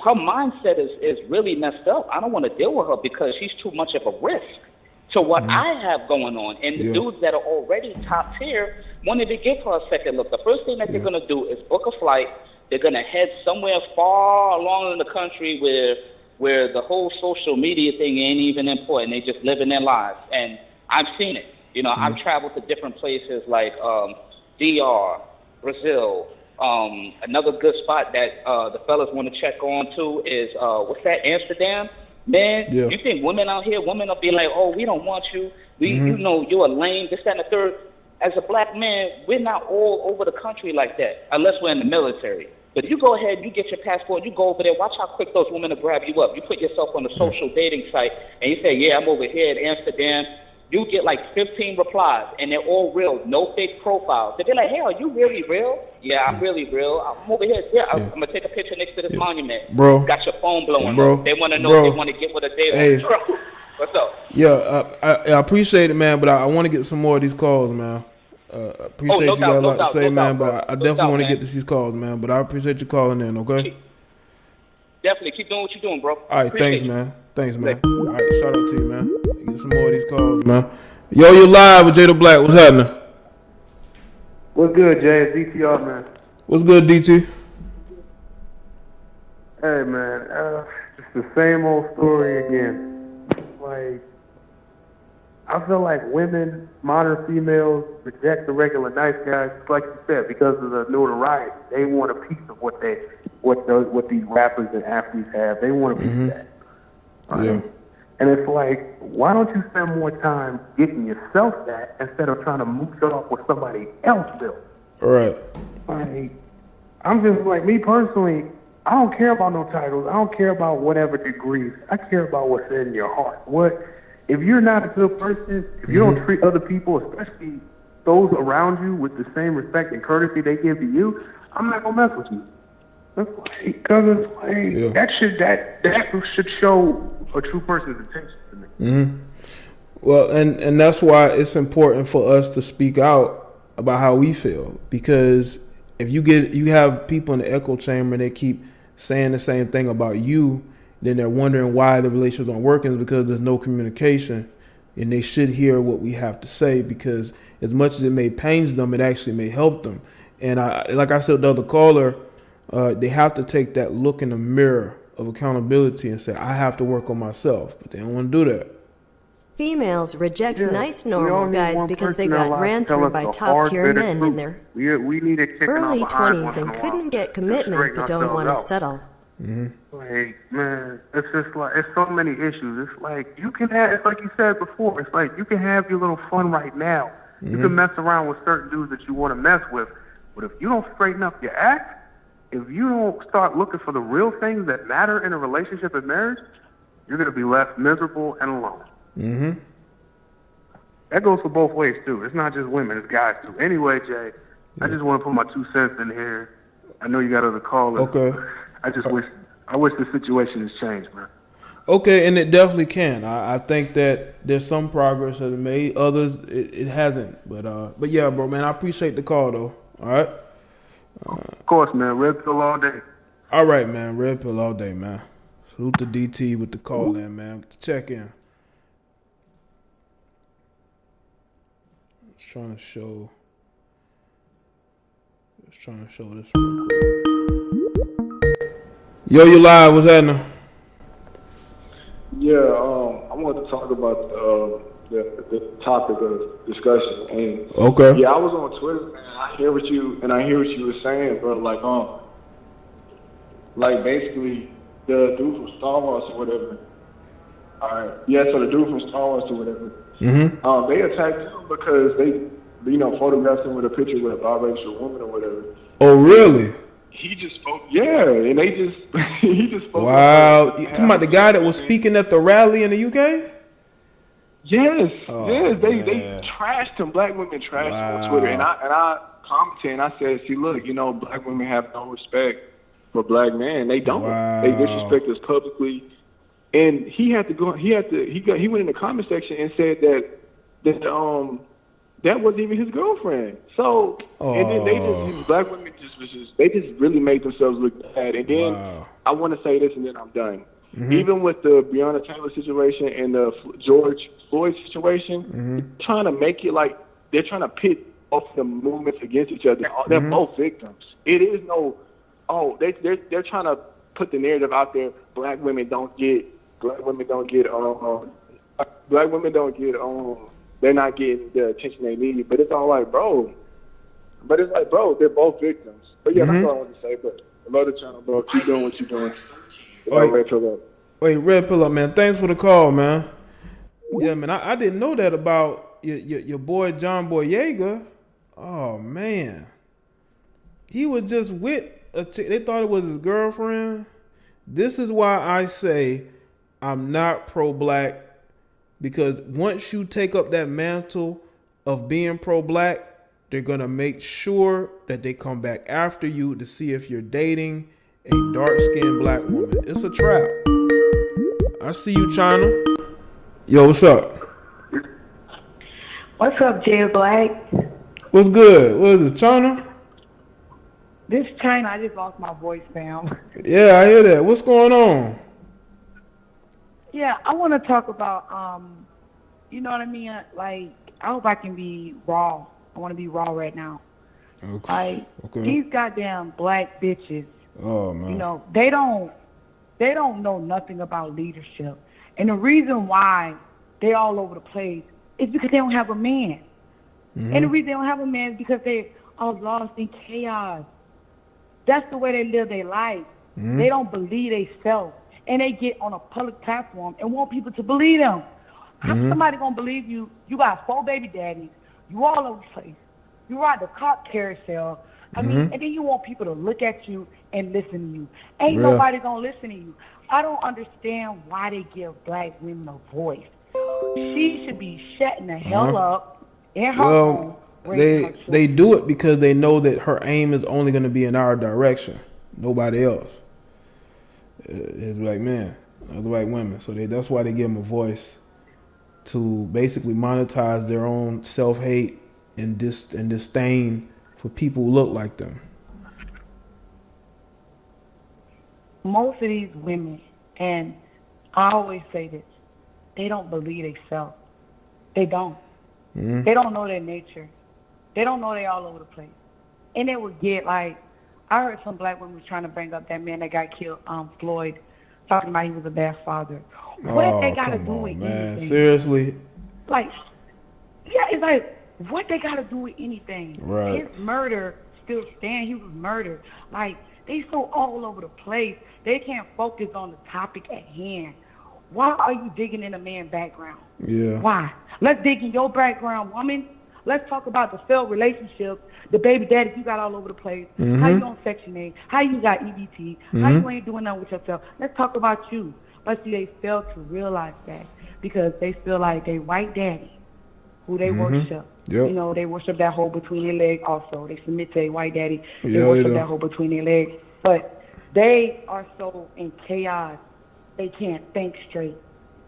her mindset is really messed up. I don't want to deal with her because she's too much of a risk to what I have going on. And the dudes that are already top tier wanted to give her a second look. The first thing that they're going to do is book a flight. They're going to head somewhere far along in the country where the whole social media thing ain't even important. They just living their lives. And I've seen it. You know, I've traveled to different places like DR, Brazil. Another good spot that the fellas want to check on too is what's that, Amsterdam? Man, you think women out here, women will be like, oh, we don't want you. You know, you're a lame, this, that, and the third. As a black man, we're not all over the country like that, unless we're in the military. But you go ahead, you get your passport, you go over there, watch how quick those women will grab you up. You put yourself on a social dating site, and you say, yeah, I'm over here in Amsterdam. You get like 15 replies, and they're all real, no fake profiles. They'll be like, hey, are you really real? Yeah, I'm really real. I'm over here. Yeah, I'm going to take a picture next to this monument. Bro. Got your phone blowing up. They want to know if they want to get with a date. Bro, what's up? Yeah, I appreciate it, man, but I want to get some more of these calls, man. Appreciate you got a lot to say, man, but I definitely want to get these calls, man. But I appreciate you calling in, okay? Definitely. Keep doing what you're doing, bro. All right, thanks, man. Thanks, man. All right, shout out to you, man. Get some more of these calls, man. Yo, you live with Jada Black. What's happening? What's good, Jay? DTR, man. What's good, DT? Hey, man. It's the same old story again. Like, I feel like women, modern females, reject the regular nice guys, just like you said, because of the notoriety. They want a piece of what these rappers and athletes have. They want a piece of that. Right? Yeah. And it's like, why don't you spend more time getting yourself that instead of trying to mooch it off what somebody else built? All right. Like, I'm just like, me personally, I don't care about no titles. I don't care about whatever degrees. I care about what's in your heart. If you're not a good person, if you don't treat other people, especially those around you, with the same respect and courtesy they give to you, I'm not gonna mess with you. Because it's like, that should show a true person's attention to me. Mm-hmm. Well, and that's why it's important for us to speak out about how we feel, because if you have people in the echo chamber and they keep saying the same thing about you, then they're wondering why the relationships aren't working, is because there's no communication, and they should hear what we have to say, because as much as it may pains them, it actually may help them. And like I said, the other caller, they have to take that look in the mirror of accountability and say, I have to work on myself, but they don't want to do that. Females reject nice normal guys because they got ran through by top-tier men in their we need a kick in our early behind 20s once in and a while couldn't get commitment but don't want to settle. Like, man, it's just like, it's so many issues. It's like, you can have, it's like you said before, it's like you can have your little fun right now. You can mess around with certain dudes that you want to mess with, but if you don't straighten up your act, if you don't start looking for the real things that matter in a relationship and marriage, you're going to be left miserable and alone. Mm-hmm. That goes for both ways, too. It's not just women, it's guys, too. Anyway, Jay, I just want to put my 2 cents in here. I know you got other callers. Okay. I wish the situation has changed, man. Okay, and it definitely can. I think that there's some progress that it made. Others, it hasn't. But yeah, bro, man, I appreciate the call, though. All right? Of course, man. Red pill all day. All right, man. Red pill all day, man. Salute to DT with the call in, man. Check in. Trying to show this real quick. Yo, you live. What's happening? Yeah, I wanted to talk about the topic of discussion. And okay. Yeah, I was on Twitter, man. I hear what you were saying, bro. Like basically the dude from Star Wars or whatever. All right. Yeah, so the dude from Star Wars or whatever. Mm-hmm. They attacked him because they, photographed him with a picture with a biracial woman or whatever. Oh, really? He just spoke, and they he just spoke. Wow. You talking about the guy that was speaking at the rally in the UK? Yes, oh, yes. They trashed him. Black women trashed him on Twitter, and I commented and I said, see, look, black women have no respect for black men. They don't. Wow. They disrespect us publicly. And he had to go. He went in the comment section and said that wasn't even his girlfriend. So, and then black women they just really made themselves look bad. And then I want to say this, and then I'm done. Mm-hmm. Even with the Breonna Taylor situation and the George Floyd situation, they're trying to make it like they're trying to pit both the movements against each other. They're both victims. It is no. They're trying to put the narrative out there. Black women don't get. They're not getting the attention they need. But it's all like, bro. But it's like, bro, they're both victims. But yeah, that's all I want to say. But I love the channel, bro. Keep doing what you're doing. Red Pill Up. Wait, Red Pill Up, man. Thanks for the call, man. Yeah, man. I didn't know that about your boy John Boy Yeager. Oh man, he was just with they thought it was his girlfriend. This is why I say I'm not pro-black, because once you take up that mantle of being pro-black, they're going to make sure that they come back after you to see if you're dating a dark-skinned black woman. It's a trap. I see you, China. Yo, what's up? What's up, Jay Black? What's good? What is it, China? This China, I just lost my voice, fam. Yeah, I hear that. What's going on? Yeah, I want to talk about, you know what I mean? Like, I hope I can be raw. I want to be raw right now. Okay. Like, these goddamn black bitches, Oh man. you know, they don't know nothing about leadership. And the reason why they all over the place is because they don't have a man. And the reason they don't have a man is because they are lost in chaos. That's the way they live their life. They don't believe themselves. And they get on a public platform and want people to believe them. How somebody gonna believe you? You got 4 baby daddies. You all over the place. You ride the cop carousel. I mean, and then you want people to look at you and listen to you. Ain't nobody gonna listen to you. I don't understand why they give black women a voice. She should be shutting the hell up in her home. They do it because they know that her aim is only going to be in our direction, nobody else. It's black men, other black women. So that's why they give them a voice, to basically monetize their own self-hate and disdain for people who look like them. Most of these women, and I always say this, they don't believe themselves. They don't. They don't know their nature. They don't know they all over the place. And they would get like, I heard some black women was trying to bring up that man that got killed, Floyd, talking about he was a bad father. What they got to do with anything? Seriously? Like, yeah, it's like, what they got to do with anything? Right. His murder still stands. He was murdered. Like, they so all over the place. They can't focus on the topic at hand. Why are you digging in a man's background? Yeah. Why? Let's dig in your background, woman. Let's talk about the failed relationships, the baby daddies you got all over the place, how you on Section 8, how you got EBT, how you ain't doing nothing with yourself. Let's talk about you. But see, they fail to realize that because they feel like they white daddy, who they worship. You know, they worship that hole between their legs also. They submit to a white daddy. They worship that hole between their legs. But they are so in chaos, they can't think straight.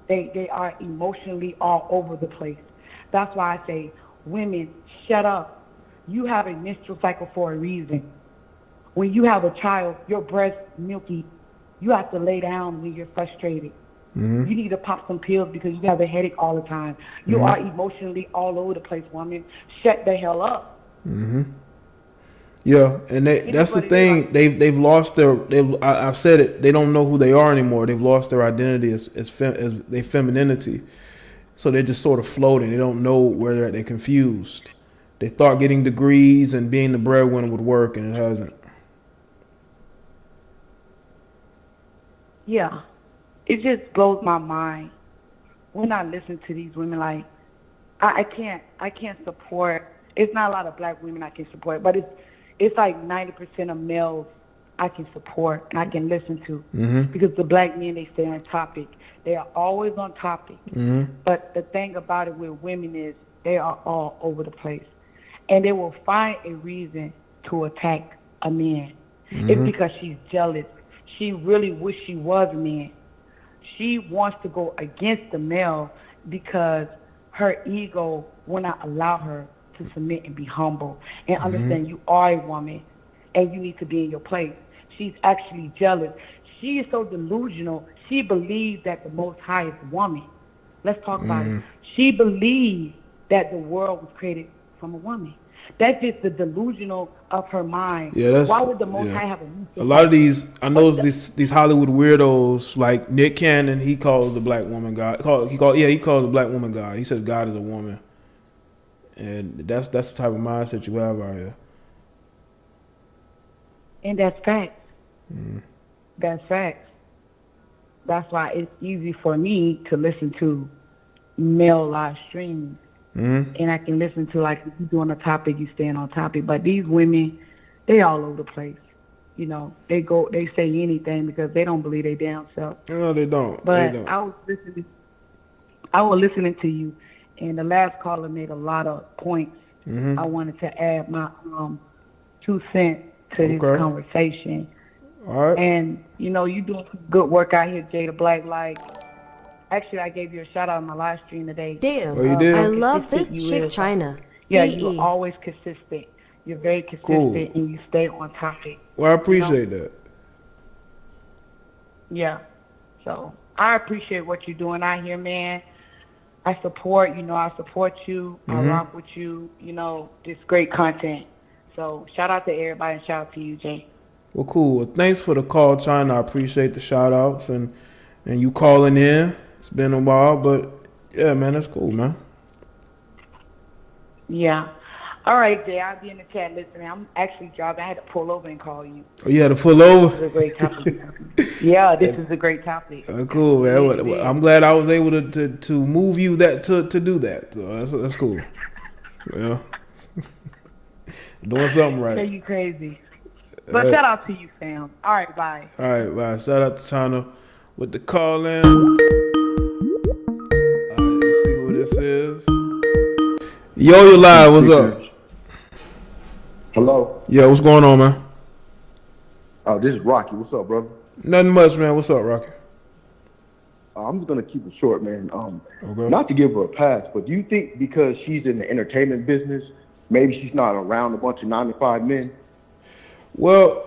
They are emotionally all over the place. That's why I say, women, shut up. You have a menstrual cycle for a reason. When you have a child, your breast milky, you have to lay down when you're frustrated. You need to pop some pills because you have a headache all the time. You are emotionally all over the place, woman. Shut the hell up. Yeah, and that's the thing. They've lost their. I've said it. They don't know who they are anymore. They've lost their identity as their femininity. So they're just sort of floating. They don't know where they're at. They're confused. They thought getting degrees and being the breadwinner would work, and it hasn't. Yeah, it just blows my mind when I listen to these women. Like, I can't support. It's not a lot of black women I can support, but it's like 90% of males I can support and I can listen to because the black men, they stay on topic. They are always on topic. But the thing about it with women is they are all over the place. And they will find a reason to attack a man. It's because she's jealous. She really wish she was a man. She wants to go against the male because her ego will not allow her to submit and be humble and understand you are a woman and you need to be in your place. She's actually jealous. She is so delusional. She believes that the Most High is a woman. Let's talk about it. She believes that the world was created from a woman. That's just the delusional of her mind. Yeah, why would the Most High have a lot of these? I know these Hollywood weirdos like Nick Cannon. He calls the black woman God. He calls the black woman God. He says God is a woman, and that's the type of mindset you have out here. And that's facts. That's facts. That's why it's easy for me to listen to male live streams. And I can listen to, like, if you're doing a topic, you staying on topic. But these women, they all over the place. You know, they say anything because they don't believe they damn self. No, they don't. But they don't. I was listening to you, and the last caller made a lot of points. I wanted to add my 2 cents to this conversation. All right. And, you know, you doing some good work out here, Jada Black. Like, actually, I gave you a shout out on my live stream today. Damn. Oh, you did? I love this chick, China. Yeah, you're always consistent. You're very consistent and you stay on topic. Well, I appreciate that. Yeah. So I appreciate what you're doing out here, man. I support you. I rock with you. This great content. So shout out to everybody and shout out to you, Jay. Well, cool. Well, thanks for the call, China. I appreciate the shout outs and you calling in. It's been a while, but yeah, man, that's cool, man. Yeah. All right, Jay, I'll be in the chat listening. I'm actually driving. I had to pull over and call you. Oh, you had to pull over? This is a great topic. Yeah, this is a great topic. Cool, man. I'm glad I was able to move you to do that. So that's cool. Yeah. Doing something right. Are you crazy? But shout out to you, fam. All right, bye. All right, bye. Shout out to China with the call in. All right, let's see who this is. Yo, you live. What's up? Hello. Yeah, what's going on, man? Oh, this is Rocky. What's up, brother? Nothing much, man. What's up, Rocky? I'm just gonna keep it short, man. Okay. Not to give her a pass, but do you think because she's in the entertainment business, maybe she's not around a bunch of 9-to-5 men? Well,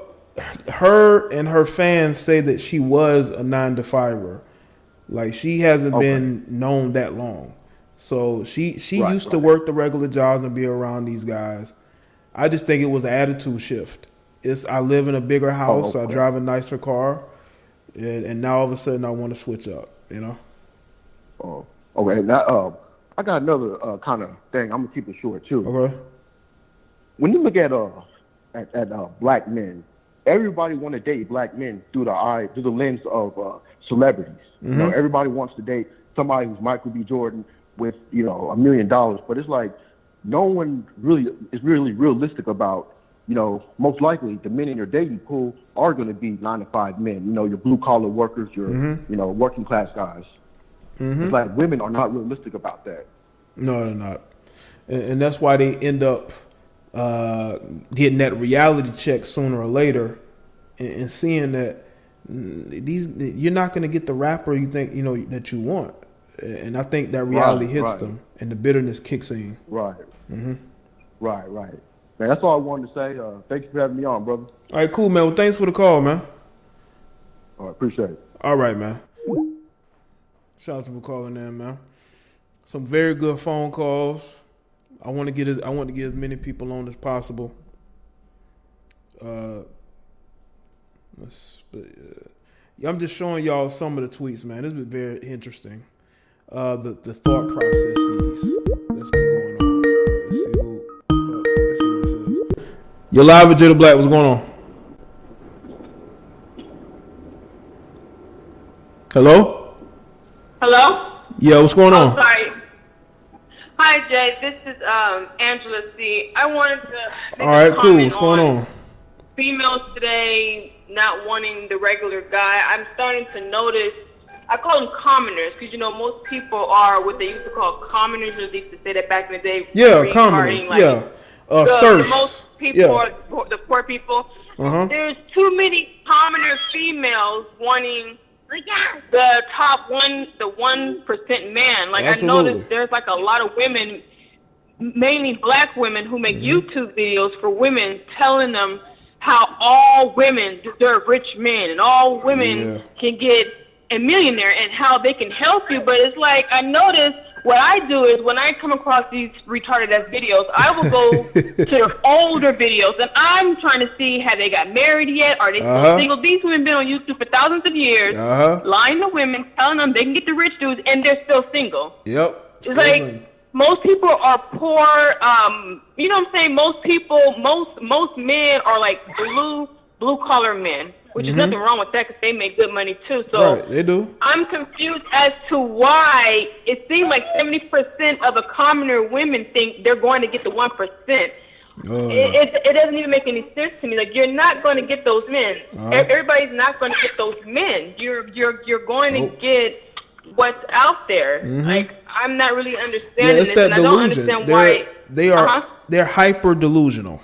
her and her fans say that she was a 9-to-5er. Like she hasn't been known that long, so she used to work the regular jobs and be around these guys. I just think it was an attitude shift. I live in a bigger house, I drive a nicer car, and now all of a sudden I want to switch up. Oh, okay. Now, I got another kind of thing. I'm gonna keep it short too. Okay. When you look at black men, everybody want to date black men through the lens of celebrities. Mm-hmm. Everybody wants to date somebody who's Michael B. Jordan with $1 million, but it's like no one really is really realistic about. Most likely the men in your dating pool are going to be 9-to-5 men. Your blue collar workers, your working class guys. Mm-hmm. It's like women are not realistic about that. No, they're not, and that's why they end up getting that reality check sooner or later, and seeing that you're not going to get the rapper you think that you want, and I think that reality hits them, and the bitterness kicks in. Right. Mm-hmm. Right. Man, that's all I wanted to say. Thank you for having me on, brother. All right, cool, man. Well, thanks for the call, man. All right, appreciate it. All right, man. Shout out to for calling in, man. Some very good phone calls. I want to get as many people on as possible. I'm just showing y'all some of the tweets, man. This has been very interesting. The thought processes that's been going on. Let's see what it says. You're live with Jada Black. What's going on? Hello? Hello? Yeah, what's going on? Sorry. Hi, Jay. This is Angela C. I wanted to make All right, a cool. comment What's going on? Females today not wanting the regular guy. I'm starting to notice, I call them commoners, because, most people are what they used to call commoners, or they used to say that back in the day. Yeah, commoners, serfs. Most people are the poor people. Uh-huh. There's too many commoner females wanting the top 1% man. Like, Absolutely. I noticed there's like a lot of women, mainly black women, who make YouTube videos for women telling them how all women deserve rich men and all women can get a millionaire and how they can help you. But it's like, I noticed what I do is when I come across these retarded ass videos, I will go to their older videos and I'm trying to see, have they got married yet? Are they still single? These women been on YouTube for thousands of years, lying to women, telling them they can get the rich dudes and they're still single. Yep. It's like most people are poor. You know what I'm saying? Most people, most men are like blue collar men, which is nothing wrong with that because they make good money too. So right, they do. I'm confused as to why it seems like 70% of the commoner women think they're going to get the 1%. It doesn't even make any sense to me. Like, you're not going to get those men. Everybody's not going to get those men. You're going to get what's out there. Like, I'm not really understanding it's this, that and delusion. I don't understand why they're hyper delusional.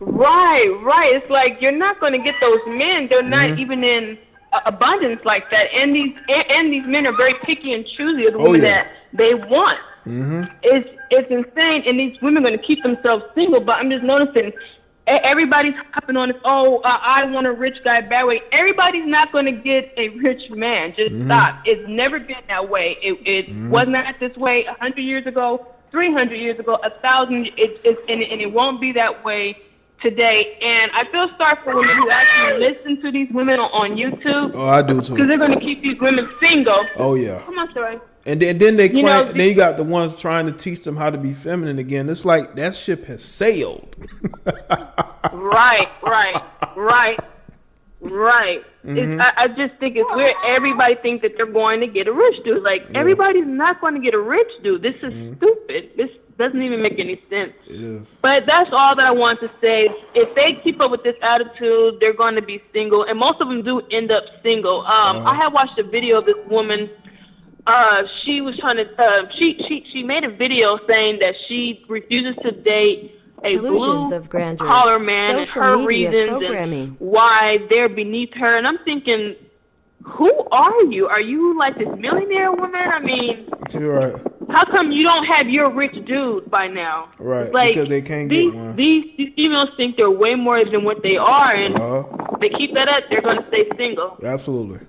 Right. It's like you're not going to get those men. They're not even in abundance like that. And these men are very picky and choosy of the women that they want. It's insane. And these women are going to keep themselves single. But I'm just noticing everybody's hopping on this. Oh, I want a rich guy bad way. Everybody's not going to get a rich man. Just stop. It's never been that way. It was not this way 100 years ago, 300 years ago, 1,000. And it won't be that way today. And I feel sorry for women who actually listen to these women on YouTube. Oh, I do too. Because they're going to keep these women single. Oh yeah. Come on, sorry. And then they claim, then you got the ones trying to teach them how to be feminine again. It's like that ship has sailed. Right. I just think it's weird. Everybody thinks that they're going to get a rich dude. Like, everybody's not going to get a rich dude. This is stupid. This doesn't even make any sense. It is. But that's all that I want to say. If they keep up with this attitude, they're going to be single. And most of them do end up single. I have watched a video of this woman. She was trying to. She made a video saying that she refuses to date a blue-collar man, and her reasons and why they're beneath her. And I'm thinking, who are you? Are you like this millionaire woman? I mean, you're right. How come you don't have your rich dude by now? Right, like, because they can't get one. These females think they're way more than what they are, and if they keep that up, they're going to stay single. Absolutely.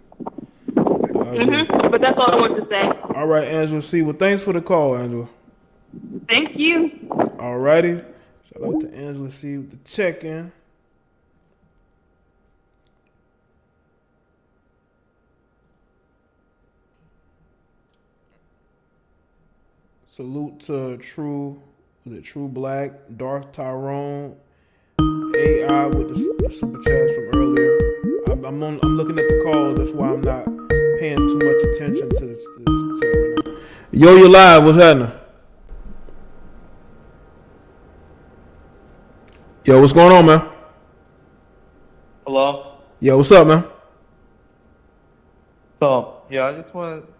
But that's all I want to say. All right, Angela C. Well, thanks for the call, Angela. Thank you. All righty. Shout out to Angela C. with the check-in. Salute to True Black, Darth Tyrone, AI with the super chats from earlier. I'm looking at the calls. That's why I'm not paying too much attention to this chat right now. Yo, you live. What's happening? Yo, what's going on, man? Hello? Yo, what's up, man? So, yeah, I just want to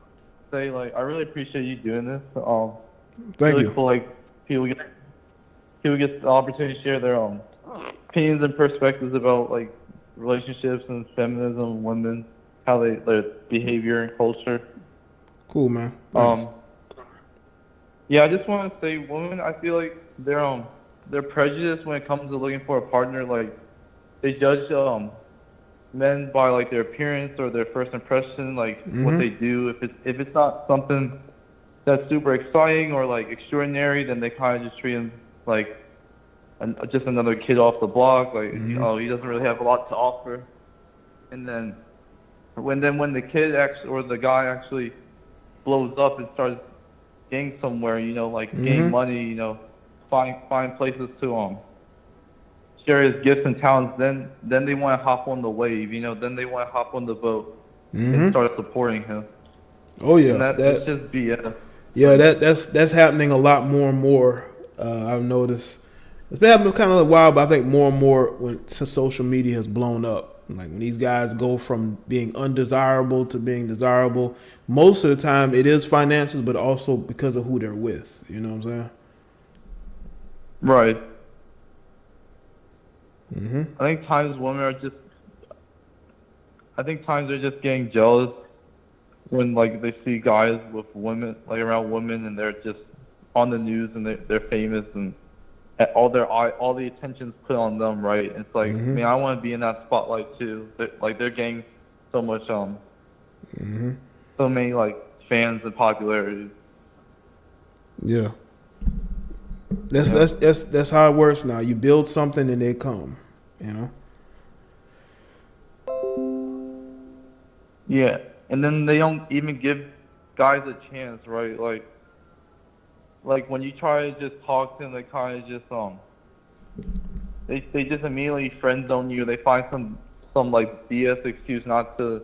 say, like, I really appreciate you doing this. Thank really you. Cool, like, people get the opportunity to share their opinions and perspectives about, like, relationships and feminism, women, how their behavior and culture. Cool, man. Thanks. Yeah, I just want to say, women, I feel like they're prejudiced when it comes to looking for a partner. Like, they judge men by like their appearance or their first impression, like what they do. If it's not something that's super exciting or like extraordinary, then they kind of just treat him like just another kid off the block. Like, he doesn't really have a lot to offer. And then when the kid actually or the guy actually blows up and starts getting somewhere, like gain money, find places to share his gifts and talents, then they want to hop on the wave, then they want to hop on the boat and start supporting him. Oh yeah, and that's just BS. Yeah, that's happening a lot more and more. I've noticed it's been happening kind of a while, but I think more and more since social media has blown up. Like when these guys go from being undesirable to being desirable, most of the time it is finances, but also because of who they're with. You know what I'm saying? Right. I think times women are just. I think times they're just getting jealous when like they see guys with women, like around women, and they're just on the news and they're famous and all the attention's put on them, right? It's like, man, I want to be in that spotlight too. They're getting so much, so many like fans and popularity. Yeah. That's how it works now. You build something and they come, Yeah, and then they don't even give guys a chance, right? Like when you try to just talk to them, they kind of just they just immediately friend zone you. They find some like BS excuse not to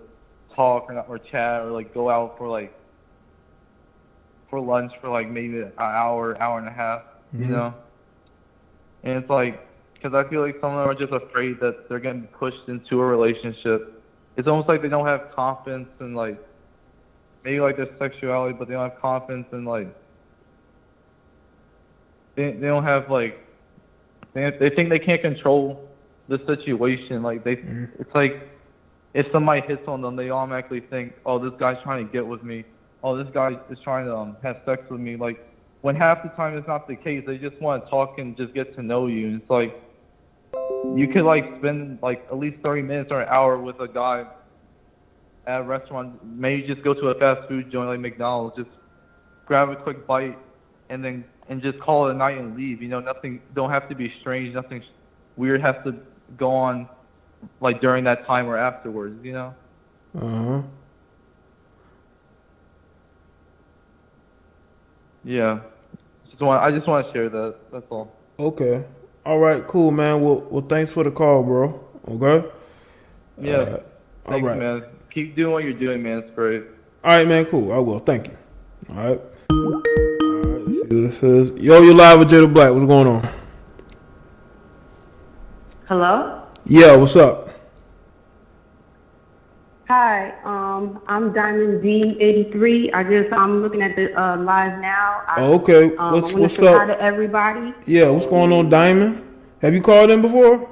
talk or chat or like go out for lunch for like maybe an hour and a half, And it's like, because I feel like some of them are just afraid that they're getting pushed into a relationship. It's almost like they don't have confidence in like maybe like their sexuality, but they don't have confidence in like they don't have like they think they can't control the situation. Like it's like if somebody hits on them, they automatically think, oh, this guy's trying to get with me. Oh, this guy is trying to have sex with me. Like when half the time it's not the case. They just want to talk and just get to know you. And it's like you could like spend like at least 30 minutes or an hour with a guy at a restaurant. Maybe just go to a fast food joint like McDonald's, just grab a quick bite, and just call it a night and leave. You know, nothing don't have to be strange. Nothing weird has to go on like during that time or afterwards. You know. Yeah. I just want to share that. That's all. Okay. All right. Cool, man. Well, thanks for the call, bro. Okay. Yeah. All right, man. Keep doing what you're doing, man. It's great. All right, man. Cool. I will. Thank you. All right. All right. Let's see what this says. Yo, you live with Jada Black. What's going on? Hello? Yeah. What's up? Hi, I'm Diamond D83. I'm looking at the live now. Okay. What's up? Hi to everybody. Yeah. What's going on, Diamond? Have you called in before?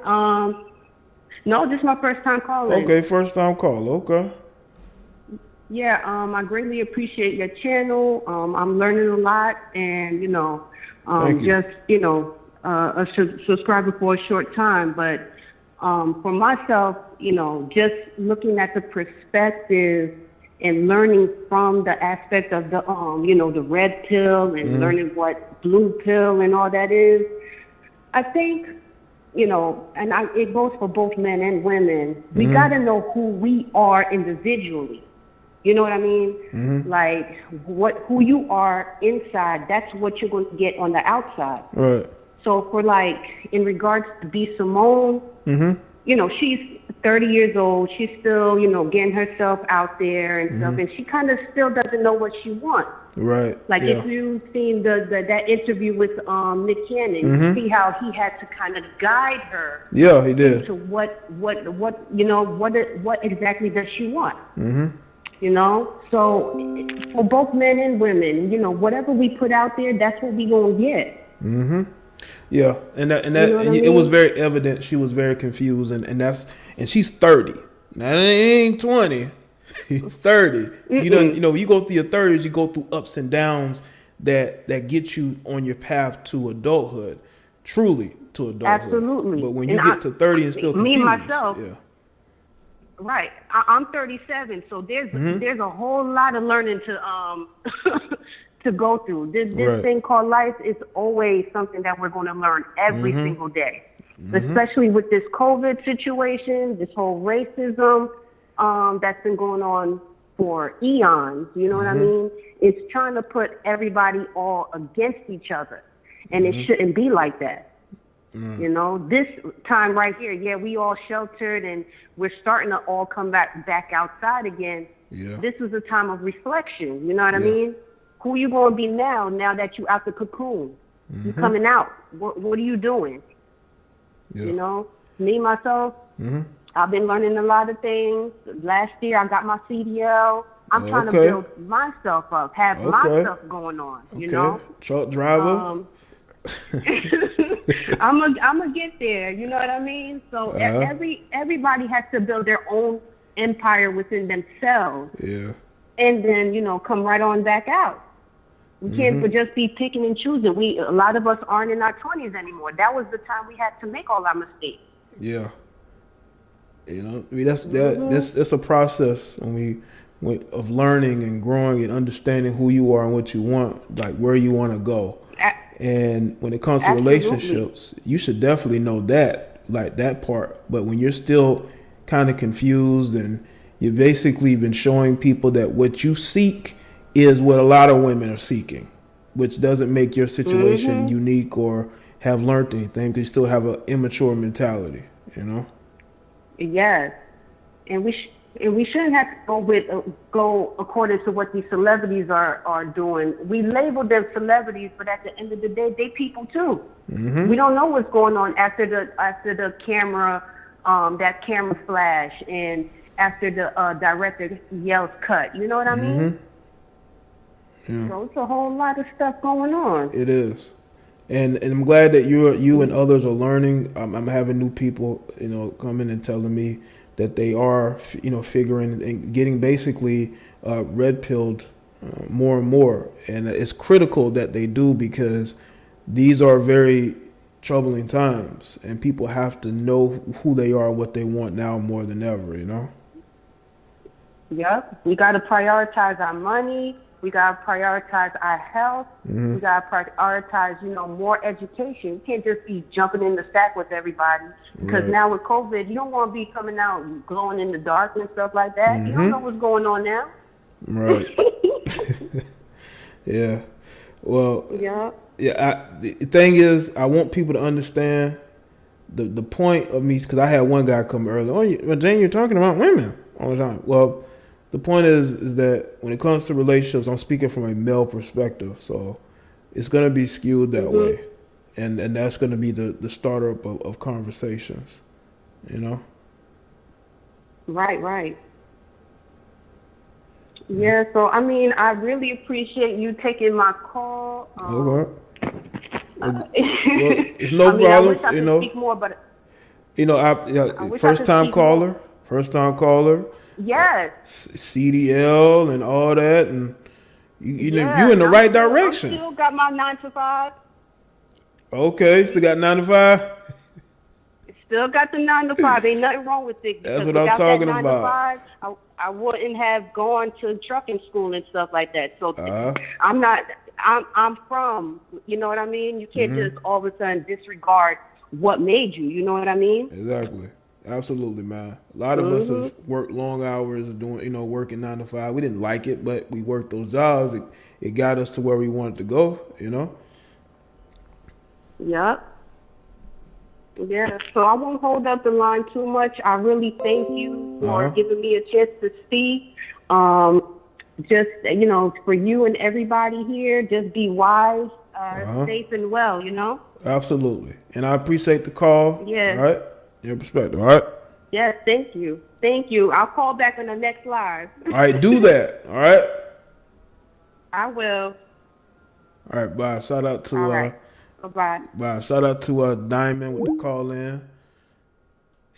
No, this is my first time calling. Okay, first time call. Okay. Yeah, I greatly appreciate your channel. I'm learning a lot, and Thank you. just a subscriber for a short time, but. For myself, just looking at the perspective and learning from the aspect of the, the red pill and learning what blue pill and all that is, I think, it goes for both men and women. We got to know who we are individually. You know what I mean? Like who you are inside, that's what you're going to get on the outside. Right. So for in regards to B. Simone, she's 30 years old. She's still, getting herself out there and stuff, and she kind of still doesn't know what she wants. Right. Like if you've seen that interview with Nick Cannon, you see how he had to kind of guide her. Yeah, he did. To what exactly does she want? So for both men and women, whatever we put out there, that's what we gonna get. Yeah, and it was very evident she was very confused, and she's 30. Now it ain't 20, 30. You go through your 30s, you go through ups and downs that get you on your path to adulthood, truly to adulthood. Absolutely. But when you get to 30 and still confused, me myself, right? I'm 37, so there's a whole lot of learning to to go through. This thing called life is always something that we're going to learn every single day, especially with this COVID situation, this whole racism that's been going on for eons. You know what I mean? It's trying to put everybody all against each other, and it shouldn't be like that. This time right here, we all sheltered and we're starting to all come back outside again. Yeah. This is a time of reflection. You know what I mean? Who you going to be now that you out the cocoon? You coming out. What are you doing? Yeah. Me, myself, I've been learning a lot of things. Last year, I got my CDL. I'm trying to build myself up, have my stuff going on, Truck driver. I'm gonna get there. You know what I mean? So everybody has to build their own empire within themselves. Yeah. And then, come right on back out. We can't just be picking and choosing. A lot of us aren't in our 20s anymore. That was the time we had to make all our mistakes. Yeah. That's a process of learning and growing and understanding who you are and what you want, like where you want to go. And when it comes to relationships, you should definitely know that part. But when you're still kind of confused and you've basically been showing people that what you seek is what a lot of women are seeking, which doesn't make your situation unique or have learned anything, because you still have an immature mentality, Yes, and we shouldn't have to go according to what these celebrities are doing. We label them celebrities, but at the end of the day, they people too. We don't know what's going on after the camera, that camera flash, and after the director yells cut. You know what I mean? Yeah. So it's a whole lot of stuff going on. It is. And I'm glad that you and others are learning. I'm having new people, coming and telling me that they are, figuring and getting basically red pilled more and more. And it's critical that they do, because these are very troubling times, and people have to know who they are, what they want now more than ever. You know. Yep. We got to prioritize our money. We got to prioritize our health. We got to prioritize, more education. You can't just be jumping in the stack with everybody. Because now with COVID, you don't want to be coming out glowing in the dark and stuff like that. You don't know what's going on now. Right. Yeah. Well, the thing is, I want people to understand the point of me, because I had one guy come earlier. Oh, Jane, you're talking about women all the time. Well, the point is that when it comes to relationships, I'm speaking from a male perspective, so it's going to be skewed that way, and that's going to be the starter up of conversations, Right. Yeah, so I really appreciate you taking my call. Well, it's no problem. I wish I could speak more, but first time caller. Yes. CDL and all that, and you in the right direction. I still got my 9 to 5. Okay, still got 9 to 5. Still got the 9 to 5. Ain't nothing wrong with it. That's what I'm talking that 9 about. To 5, I wouldn't have gone to trucking school and stuff like that. So I'm not. I'm from. You know what I mean? You can't just all of a sudden disregard what made you. You know what I mean? Exactly. Absolutely, man. A lot of us have worked long hours doing, working 9 to 5. We didn't like it, but we worked those jobs. It got us to where we wanted to go, Yep. Yeah, so I won't hold up the line too much. I really thank you for giving me a chance to speak. Just, for you and everybody here, just be wise, safe and well, Absolutely. And I appreciate the call. Yeah. All right. Your perspective. All right. Yes, thank you. Thank you. I'll call back on the next live. All right, do that. All right. I will. All right, bye. Shout out to Bye. Bye. Shout out to Diamond with the call in.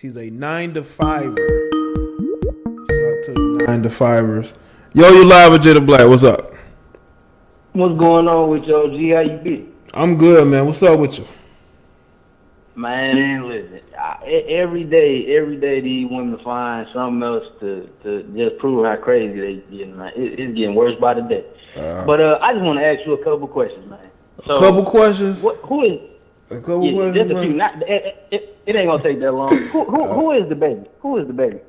She's a 9 to 5er. Shout out to the 9 to 5ers. Yo, you live with Jada Black. What's up? What's going on with you, G? How you be? I'm good, man. What's up with you? Man, listen. Every day these women find something else to just prove how crazy they getting, man. It's getting worse by the day. But I just want to ask you a couple questions, man. So, a couple questions? Who is? A couple questions? Just a few. It ain't gonna take that long. Who is the baby? Who is the baby?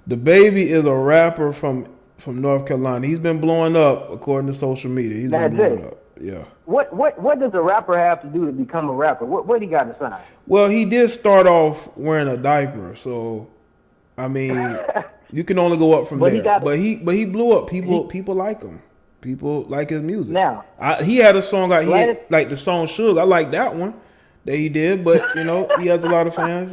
The baby is a rapper from North Carolina. He's been blowing up according to social media. He's been blowing up. Yeah. What does a rapper have to do to become a rapper? What he got to sign? Well, he did start off wearing a diaper, so I mean, you can only go up from there. But he blew up. People like him. People like his music. Now he had a song out here, like the song "Sugar." I like that one that he did, but he has a lot of fans.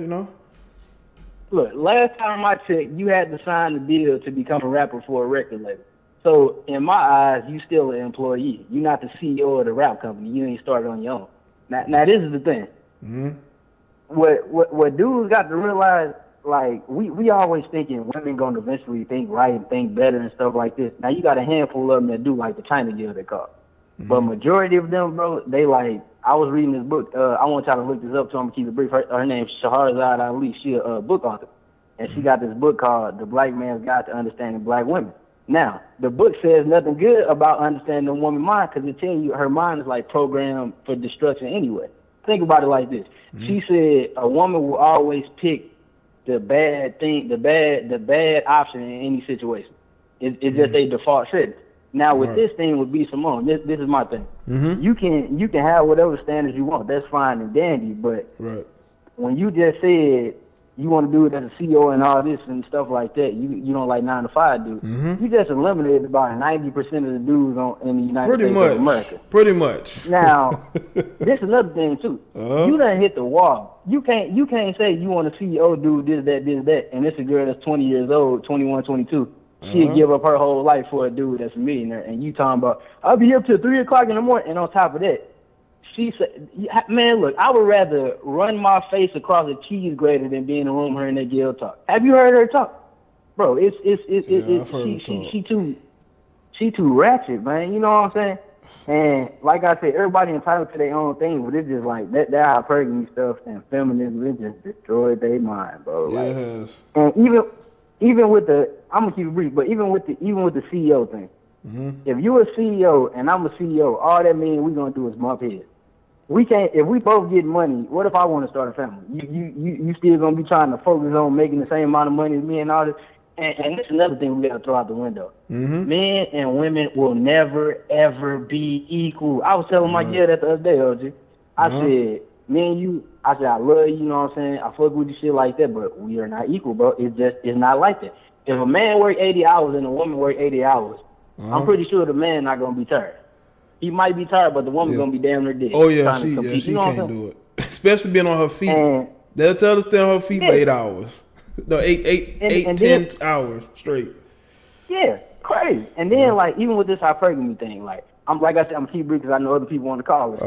Look, last time I checked, you had to sign the deal to become a rapper for a record label. So in my eyes, you still an employee. You're not the CEO of the rap company. You ain't started on your own. Now this is the thing. Mm-hmm. What dudes got to realize, like we always thinking women gonna eventually think right and think better and stuff like this. Now you got a handful of them that do like the China deal they call. Mm-hmm. But majority of them, bro, they like. I was reading this book. I want y'all to look this up, so I'm gonna keep it brief. Her name's Shahrazad Ali. She a book author, and she got this book called "The Black Man's Guide to Understanding Black Women." Now, the book says nothing good about understanding a woman's mind because it tells you her mind is like programmed for destruction anyway. Think about it like this. Mm-hmm. She said a woman will always pick the bad thing, the bad option in any situation. It's just a default setting. Now, with this thing with B. Simone, this is my thing. Mm-hmm. You can have whatever standards you want. That's fine and dandy. But when you just said you want to do it as a CEO and all this and stuff like that, you don't like 9 to 5 dudes. Mm-hmm. You just eliminated about 90% of the dudes in the United States of America. Pretty much. Now, this is another thing too. You done hit the wall. You can't say you want a CEO dude this that, and it's a girl that's 20 years old, 21, 22. She'd give up her whole life for a dude that's a millionaire, and you talking about I'll be up till 3 o'clock in the morning, and on top of that, she said, "Man, look, I would rather run my face across a cheese grater than be in a room hearing that girl talk." Have you heard her talk, bro? She too ratchet, man. You know what I'm saying? And like I said, everybody entitled to their own thing, but it's just like that hypergamy stuff and feminism, it just destroyed their mind, bro. Yes. Like, and even with the, I'm gonna keep it brief, but even with the CEO thing, if you a CEO and I'm a CEO, all that means we gonna do is bump heads. We can't. If we both get money, what if I want to start a family? You still gonna be trying to focus on making the same amount of money as me and all this. And that's another thing we gotta throw out the window. Men and women will never ever be equal. I was telling my girl that the other day, OG. I said, me and you. I said I love you. You know what I'm saying? I fuck with you, shit like that. But we are not equal, bro. It's not like that. If a man work 80 hours and a woman work 80 hours, I'm pretty sure the man not gonna be tired. He might be tired, but the woman's gonna be damn near dead. Oh yeah, she can't do it. Especially being on her feet. They'll tell her to stay on her feet for 8 hours. No, 10 hours straight. Yeah, crazy. And then like even with this hypergamy thing, like I'm keep brief because I know other people want to call it.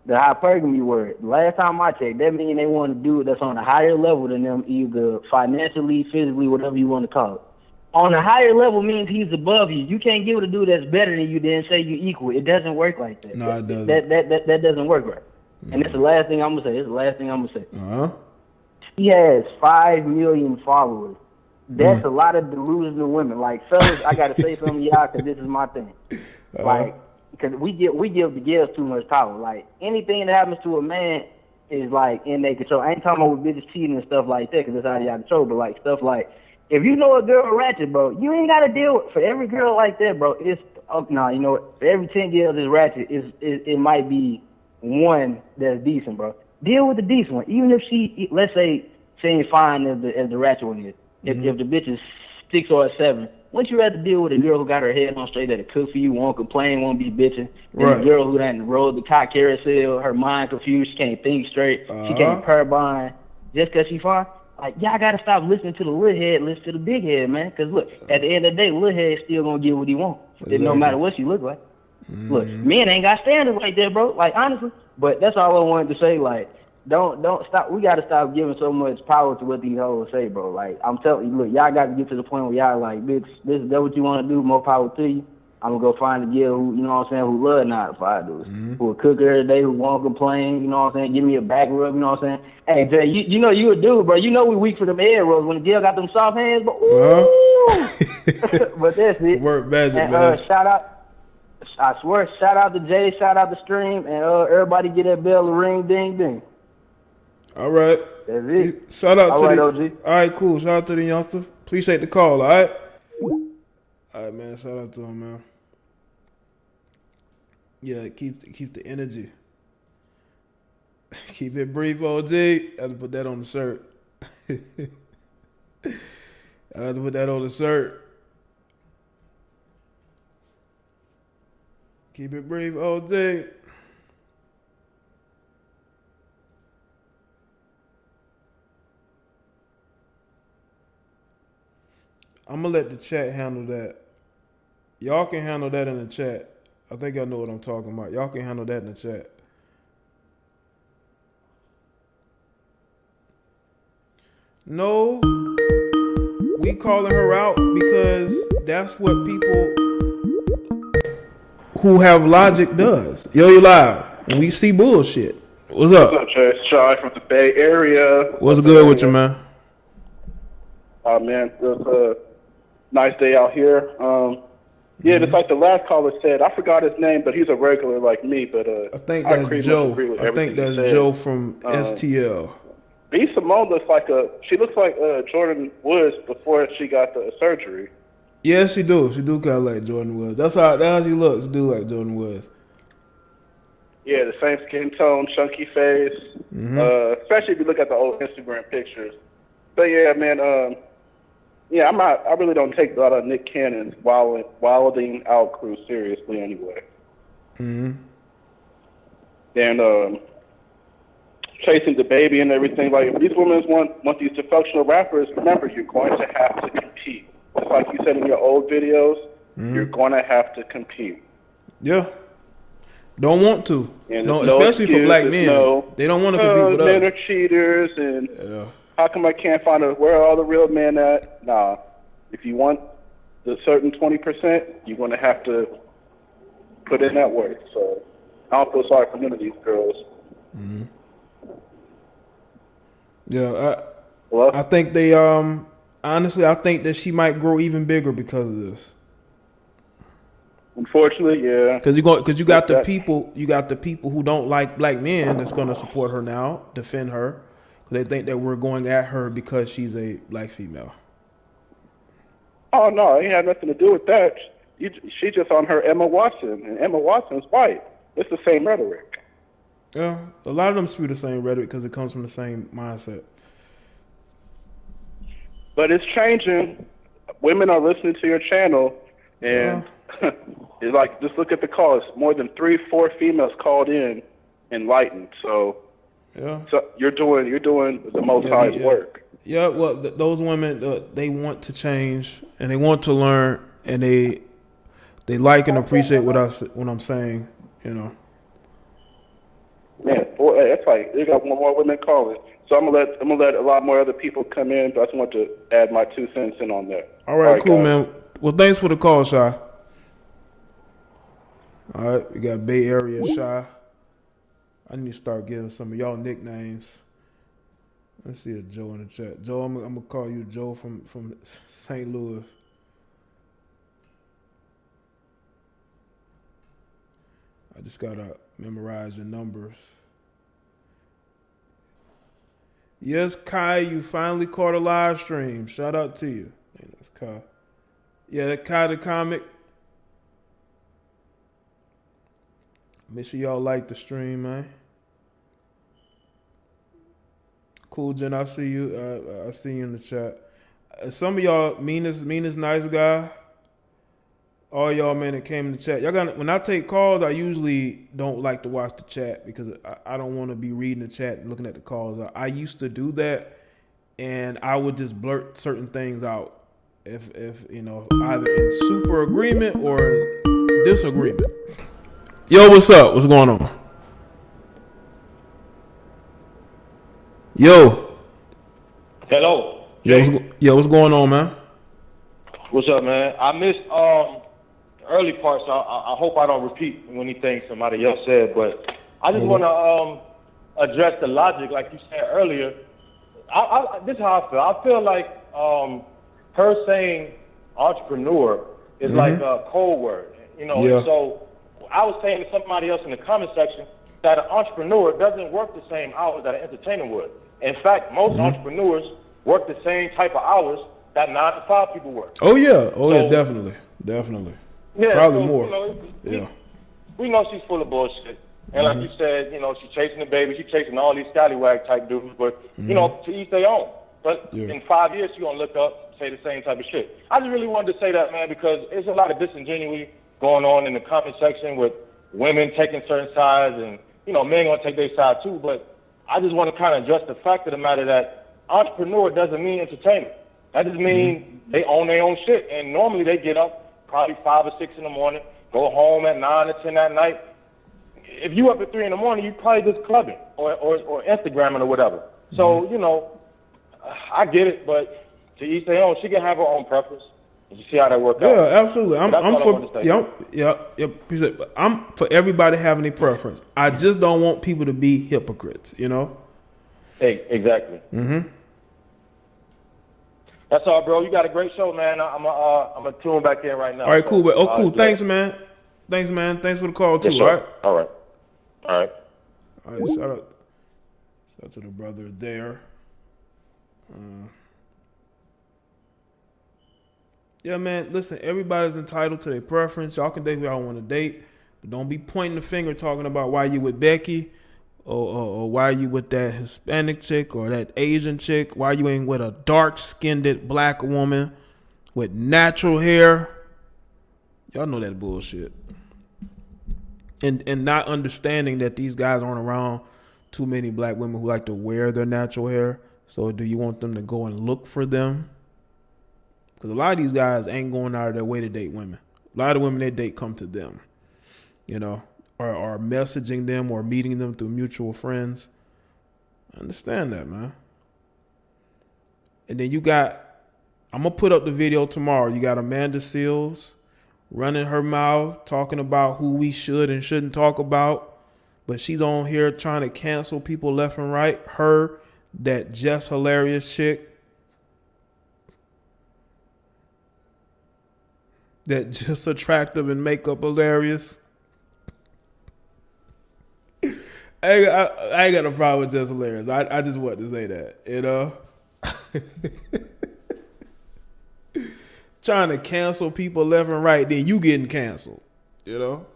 The hypergamy word. Last time I checked, that means they want to do it that's on a higher level than them, either financially, physically, whatever you want to call it. On a higher level means he's above you. You can't get with a dude that's better than you then say you're equal. It doesn't work like that. No, it doesn't. That doesn't work right. And it's the last thing I'm gonna say. He has 5 million followers. That's a lot of delusional women. Like, fellas, I gotta say something to y'all because this is my thing. Like, because we give the girls too much power. Like, anything that happens to a man is like in their control. I ain't talking about with bitches cheating and stuff like that because that's out of y'all control. But like stuff like, if you know a girl ratchet, bro, you ain't gotta deal with for every girl like that, bro. It's you know what? For every 10 girls that's ratchet, it might be one that's decent, bro. Deal with the decent one, even if she, let's say, she ain't fine as the ratchet one is. If the bitch is 6 or a 7, wouldn't you rather deal with a girl who got her head on straight, that'll cook for you, won't complain, won't be bitching, than a girl who done rode the cock carousel, her mind confused, she can't think straight, she can't purr just because she fine? Like, y'all gotta stop listening to the little head, listen to the big head, man. Because look, at the end of the day, little head still gonna get what he want. No matter what she look like. Look, men ain't got standards like that, bro. Like, honestly. But that's all I wanted to say. Like, don't stop. We gotta stop giving so much power to what these hoes say, bro. Like, I'm telling you, look, y'all got to get to the point where y'all like, bitch, this is that what you want to do? More power to you. I'm gonna go find a girl who, you know what I'm saying, who love 9 to 5 dudes, who will cook every day, who won't complain, you know what I'm saying, give me a back rub, you know what I'm saying. Hey, Jay, you know you a dude, bro. You know we weak for them head rubs when the girl got them soft hands, but ooh. But that's it. Work magic, and, man. Shout out to Jay, shout out to Stream, and everybody get that bell to ring, ding, ding. All right. That's it. Shout out to OG. All right, cool. Shout out to the youngster. Appreciate the call, all right? All right, man. Shout out to him, man. Yeah, keep the energy. Keep it brief, OG. I have to put that on the shirt. I have to put that on the shirt. Keep it brief, OG. I'm gonna let the chat handle that. Y'all can handle that in the chat. I think I know what I'm talking about. Y'all can handle that in the chat. No, we calling her out because that's what people who have logic does. Yo, you live. And we see bullshit. What's up? What's up, Trey? It's Charlie from the Bay Area. What's good with you, man? Oh, man, it's a nice day out here. Yeah, just like the last caller said, I forgot his name, but he's a regular like me. But I think that's Joe. I think that's Joe from STL. B. Simone looks like Jordan Woods before she got the surgery. Yeah, she do. She do kind of like Jordan Woods. That's how she looks. She do like Jordan Woods. Yeah, the same skin tone, chunky face. Especially if you look at the old Instagram pictures. But yeah, man. Yeah, I really don't take a lot of Nick Cannon's wilding out crew seriously anyway. And chasing the baby and everything. Like, if these women want these dysfunctional rappers, remember, you're going to have to compete. Just like you said in your old videos, you're going to have to compete. Yeah. Don't want to. And no, especially for black men. They don't want to compete with us. Men are cheaters, and how come I can't find where are all the real men at? Nah. If you want the certain 20%, you're going to have to put in that work. So I don't feel sorry for none of these girls. Mm-hmm. Yeah, I think they honestly, I think that she might grow even bigger because of this. Unfortunately, yeah. Because you got the people who don't like black men that's going to support her now, defend her, because they think that we're going at her because she's a black female. Oh no, it had nothing to do with that. She just on her Emma Watson, and Emma Watson's white. It's the same rhetoric. Yeah, a lot of them spew the same rhetoric because it comes from the same mindset. But it's changing. Women are listening to your channel, and it's like, just look at the calls. More than 3-4 females called in, enlightened. So, so you're doing the Most High's work. Yeah, well, those women, they want to change and they want to learn, and they like and appreciate what I'm saying. You know. Man, boy, it's like they got one more women calling. So I'm gonna let a lot more other people come in, but I just want to add my 2 cents in on that. All right, cool, guys. man. Well, thanks for the call, Shy. All right, we got Bay Area Shy. I need to start giving some of y'all nicknames. Let's see a Joe in the chat. Joe, I'm gonna call you Joe from St. Louis. I just gotta memorize your numbers. Yes, Kai, you finally caught a live stream. Shout out to you. I think that's Kai. Yeah, Kai the comic. Make sure y'all like the stream, man. Cool, Jen. I see you. I see you in the chat. Some of y'all, meanest nice guy. All y'all, man, that came in the chat. Y'all got. When I take calls, I usually don't like to watch the chat because I don't want to be reading the chat and looking at the calls. I used to do that, and I would just blurt certain things out if you know, either in super agreement or disagreement. Yo, what's up? What's going on? Yo. Hello. Yo, what's going on, man? What's up, man? I missed early parts. I hope I don't repeat anything somebody else said, but I just want to address the logic, like you said earlier. This is how I feel. I feel like her saying entrepreneur is like a code word, you know. Yeah. And so I was saying to somebody else in the comment section that an entrepreneur doesn't work the same hours that an entertainer would. In fact, most entrepreneurs work the same type of hours that 9-to-5 people work. Oh yeah, yeah, definitely. Yeah, probably so, more. You know, we know she's full of bullshit. And like you said, you know, she's chasing the baby, she's chasing all these scallywag type dudes, but you know, to each their own. But in 5 years, she's gonna look up, say the same type of shit. I just really wanted to say that, man, because there's a lot of disingenuity going on in the comment section with women taking certain sides, and you know, men gonna take their side too. But I just want to kind of address the fact of the matter that entrepreneur doesn't mean entertainment. That just means they own their own shit, and normally they get up probably 5 or 6 in the morning, go home at 9 or 10 at night. If you up at 3 in the morning, you probably just clubbing or Instagramming or whatever. So you know, I get it, but to each their own. She can have her own preference. You see how that works out? Yeah, absolutely. I'm for everybody having a preference. I just don't want people to be hypocrites, you know? Hey, exactly. That's all, bro. You got a great show, man. I'm gonna tune back in right now. All right, cool. Cool. Thanks, man. Thanks for the call too. Yes, all right. All right. Shout out to the brother there. Yeah, man, listen, everybody's entitled to their preference. Y'all can date who y'all want to date, but don't be pointing the finger talking about why you with Becky or why you with that Hispanic chick or that Asian chick, why you ain't with a dark-skinned black woman with natural hair. Y'all know that bullshit. And not understanding that these guys aren't around too many black women who like to wear their natural hair. So do you want them to go and look for them? Because a lot of these guys ain't going out of their way to date women. A lot of women they date come to them, you know, or are messaging them or meeting them through mutual friends. I understand that, man. And then you got, I'm going to put up the video tomorrow. You got Amanda Seales running her mouth, talking about who we should and shouldn't talk about. But she's on here trying to cancel people left and right. Her, that just hilarious chick. That just attractive and makeup hilarious. I ain't got a problem with just hilarious. I just want to say that, you know. Trying to cancel people left and right, then you getting canceled, you know.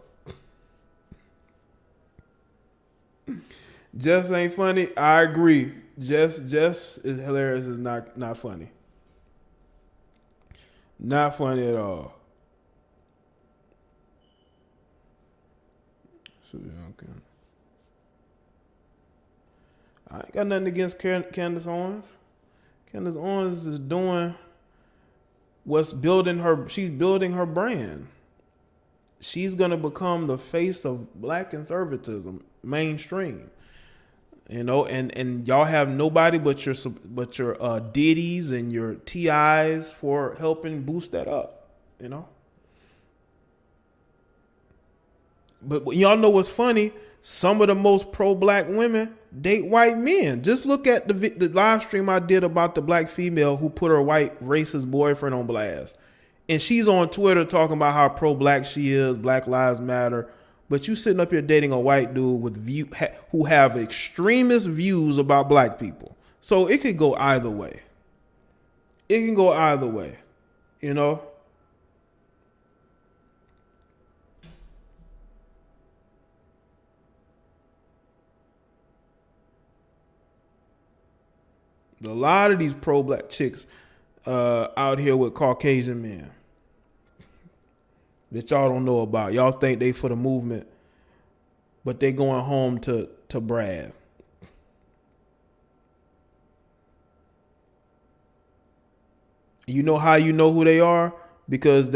Just ain't funny. I agree. Just is hilarious is not funny. Not funny at all. Okay. I ain't got nothing against Candace Owens. Candace Owens is doing what's building her. She's building her brand. She's gonna become the face of black conservatism, mainstream. You know, and y'all have nobody but your Diddy's and your TIs for helping boost that up. You know. But y'all know what's funny? Some of the most pro-black women date white men. Just look at the live stream I did about the black female who put her white racist boyfriend on blast. And she's on Twitter talking about how pro-black she is, Black Lives Matter. But you sitting up here dating a white dude with who have extremist views about black people. So it could go either way. It can go either way, you know? A lot of these pro-black chicks out here with Caucasian men that y'all don't know about. Y'all think they for the movement, but they going home to brag. You know how you know who they are? Because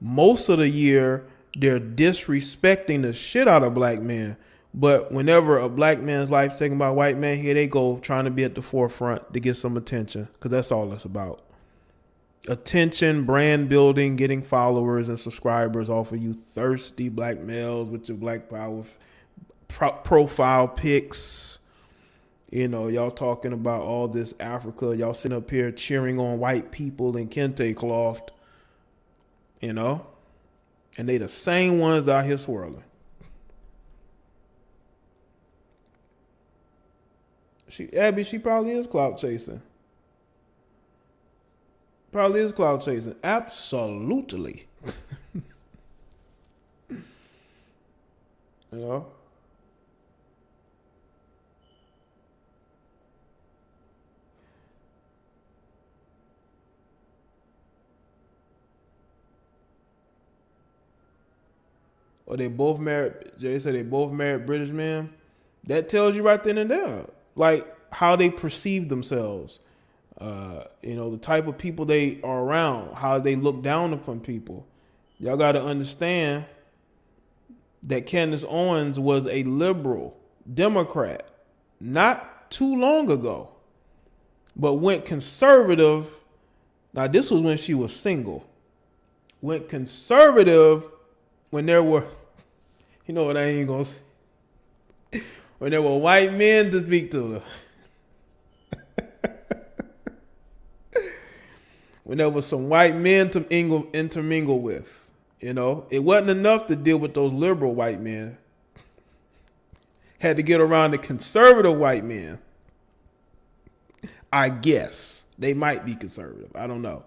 most of the year they're disrespecting the shit out of black men. But whenever a black man's life's taken by a white man, here they go trying to be at the forefront to get some attention, because that's all it's about. Attention, brand building, getting followers and subscribers off of you thirsty black males with your black power profile pics. You know, y'all talking about all this Africa. Y'all sitting up here cheering on white people in kente cloth, you know, and they the same ones out here swirling. She probably is clout chasing. Probably is clout chasing. Absolutely. You know? Or they both married, Jay said they both married British men. That tells you right then and there. Like how they perceive themselves, you know, the type of people they are around, how they look down upon people. Y'all got to understand that Candace Owens was a liberal Democrat not too long ago, but went conservative. Now, this was when she was single. Went conservative when there were, you know what I ain't going to say. When there were white men to speak to her. When there was some white men to intermingle with. You know, it wasn't enough to deal with those liberal white men. Had to get around the conservative white men. I guess. They might be conservative. I don't know.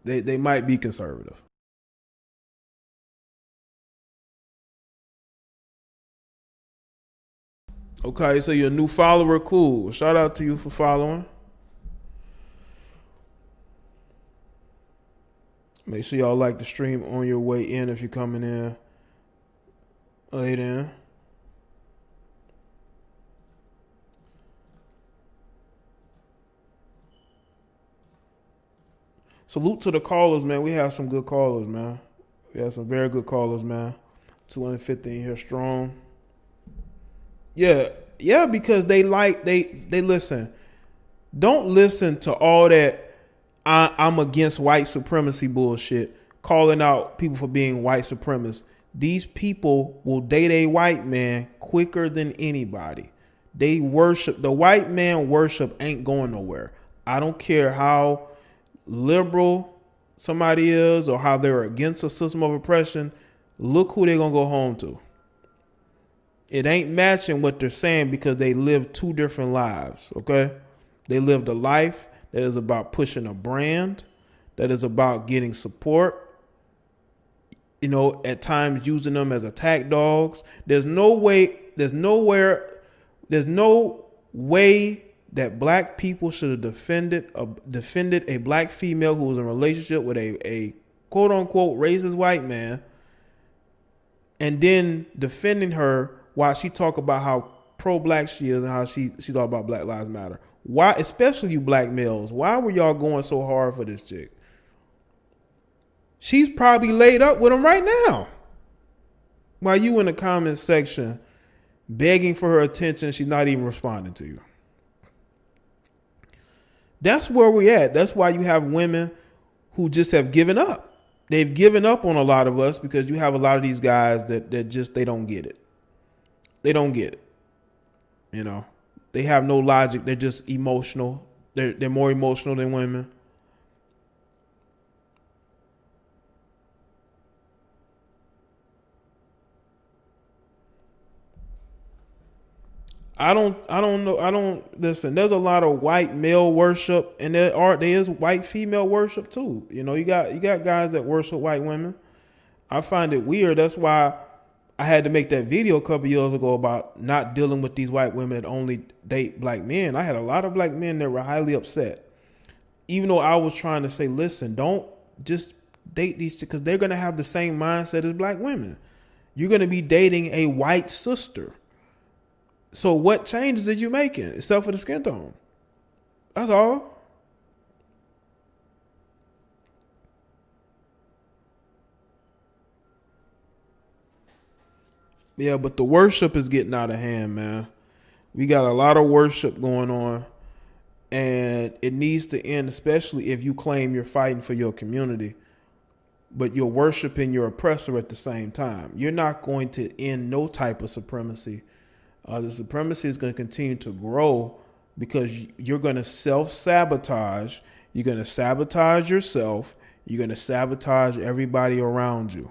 They might be conservative. Okay, so you're a new follower. Cool. Shout out to you for following. Make sure y'all like the stream on your way in if you're coming in late in. Salute to the callers, man. We have some good callers, man. We have some very good callers, man. 250 in here strong. Yeah, because they listen. Don't listen to all that I'm against white supremacy bullshit. calling out people for being white supremacists. These people will date a white man quicker than anybody. They worship, the white man worship ain't going nowhere. I don't care how liberal somebody is or how they're against a system of oppression. Look who they're going to go home to. It ain't matching what they're saying because they live two different lives, okay? They lived a life that is about pushing a brand, that is about getting support, you know, at times using them as attack dogs. There's no way that black people should have defended a black female who was in a relationship with a quote unquote racist white man and then defending her while she talk about how pro-black she is and how she's all about Black Lives Matter. Why, especially you black males, why were y'all going so hard for this chick? She's probably laid up with him right now. While you in the comment section begging for her attention, she's not even responding to you. That's where we're at. That's why you have women who just have given up. They've given up on a lot of us because you have a lot of these guys that just, they don't get it. They don't get it. You know, they have no logic. They're just emotional. They're more emotional than women. I don't know. Listen, there's a lot of white male worship and there is white female worship too. You know, you got guys that worship white women. I find it weird. That's why I had to make that video a couple years ago about not dealing with these white women that only date black men. I had a lot of black men that were highly upset. Even though I was trying to say, listen, don't just date these because they're going to have the same mindset as black women. You're going to be dating a white sister. So what changes are you making except for the skin tone? That's all. Yeah, but the worship is getting out of hand, man. We got a lot of worship going on, and it needs to end, especially if you claim you're fighting for your community, but you're worshiping your oppressor at the same time. You're not going to end no type of supremacy. The supremacy is going to continue to grow because you're going to self-sabotage. You're going to sabotage yourself. You're going to sabotage everybody around you.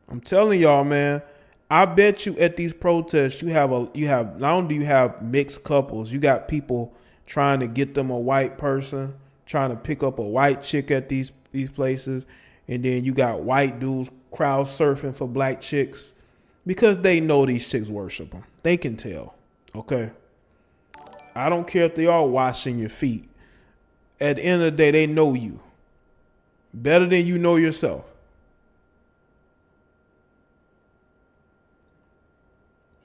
I'm telling y'all, man, I bet you at these protests, you have not only do you have mixed couples, you got people trying to get them a white person, trying to pick up a white chick at these places. And then you got white dudes crowd surfing for black chicks because they know these chicks worship them. They can tell. Okay. I don't care if they are washing your feet. At the end of the day, they know you better than you know yourself.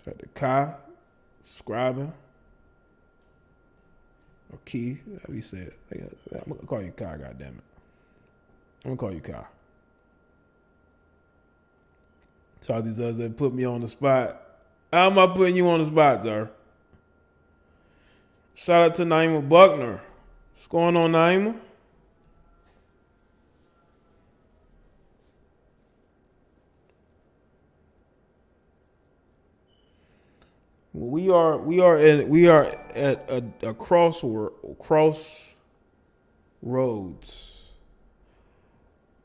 Got the Kai, scribing, or Key, how you say it. I'm going to call you Kai, goddammit. I'm going to call you Kai. So these others that put me on the spot. How am I putting you on the spot, sir? Shout out to Naima Buckner. What's going on, Naima? We are at a crossroads,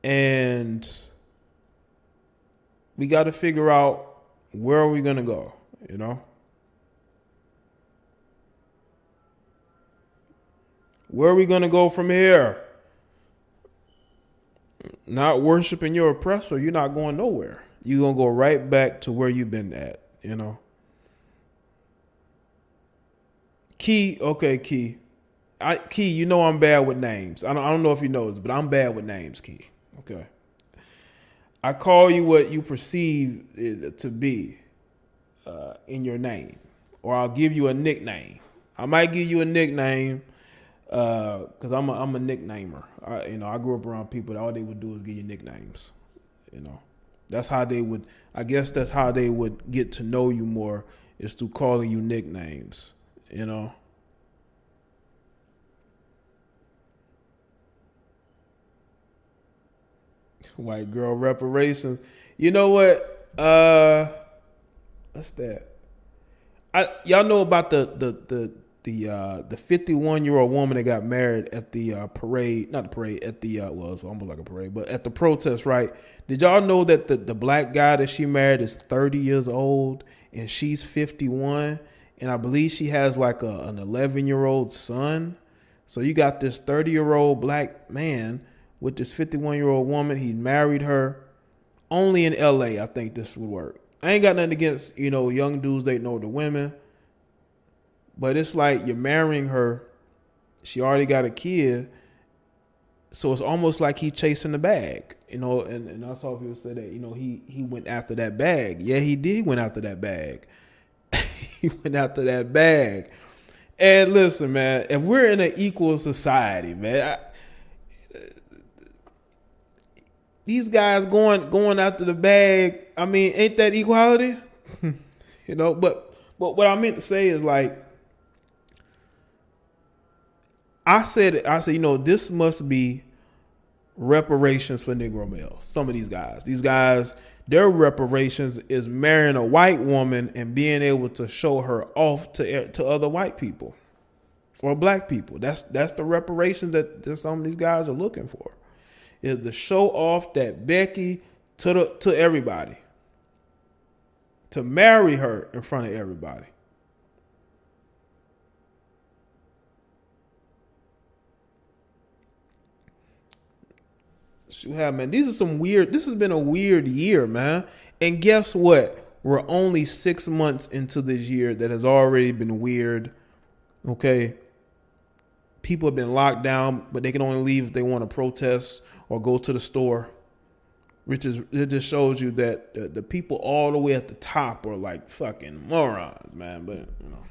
and we got to figure out where are we gonna go. You know, where are we gonna go from here? Not worshiping your oppressor, you're not going nowhere. You're gonna go right back to where you've been at. You know. Key, okay, Key. Key, you know I'm bad with names. I don't know if you know this, but I'm bad with names, Key. Okay. I call you what you perceive it to be in your name, or I'll give you a nickname. I might give you a nickname because I'm a nicknamer. I grew up around people that all they would do is give you nicknames. You know, that's how they would. I guess that's how they would get to know you more. is through calling you nicknames, you know. White girl reparations. You know what? What's that? Y'all know about the 51-year-old woman that got married at the parade, not the parade, at the well, it's almost like a parade, but at the protest, right? Did y'all know that the black guy that she married is 30 years old and she's 51, and I believe she has like an 11-year-old son. So you got this 30-year-old black man with this 51-year-old woman. He married her only in LA. I think this would work. I ain't got nothing against, you know, young dudes dating older women, but it's like you're marrying her. She already got a kid. So it's almost like he chasing the bag, you know, and I saw people say that, you know, he went after that bag. Yeah, he did went after that bag. He went after that bag. And listen, man, if we're in an equal society, man, these guys going after the bag, I mean, ain't that equality? You know, but what I meant to say is, like, I said, you know, this must be reparations for Negro males. Some of these guys, their reparations is marrying a white woman and being able to show her off to other white people or black people. That's the reparations that some of these guys are looking for, is to show off that Becky to everybody, to marry her in front of everybody. Man, this has been a weird year, man. And guess what? We're only 6 months into this year that has already been weird. Okay. People have been locked down, but they can only leave if they want to protest or go to the store. It just shows you that the people all the way at the top are like fucking morons, man. But, you know,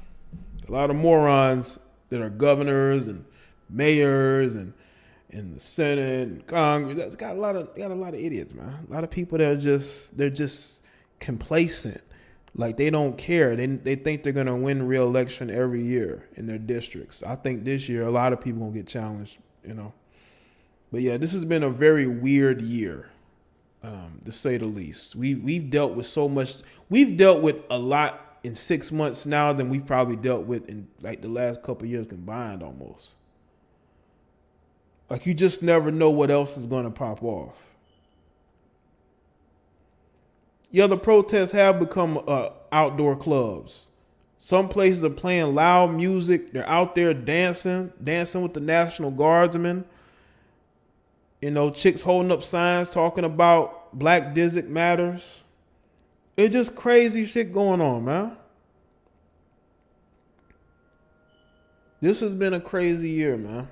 a lot of morons that are governors and mayors and in the Senate and Congress, that's got a lot of idiots, man. A lot of people that they're just complacent, like they don't care. They think they're gonna win re-election every year in their districts. I think this year a lot of people gonna get challenged, you know. But yeah, this has been a very weird year, to say the least. We've dealt with so much. We've dealt with a lot in 6 months now than we've probably dealt with in like the last couple of years combined, almost. Like, you just never know what else is going to pop off. Yeah, the protests have become outdoor clubs. Some places are playing loud music. They're out there dancing with the National Guardsmen. You know, chicks holding up signs talking about Black District Matters. It's just crazy shit going on, man. This has been a crazy year, man.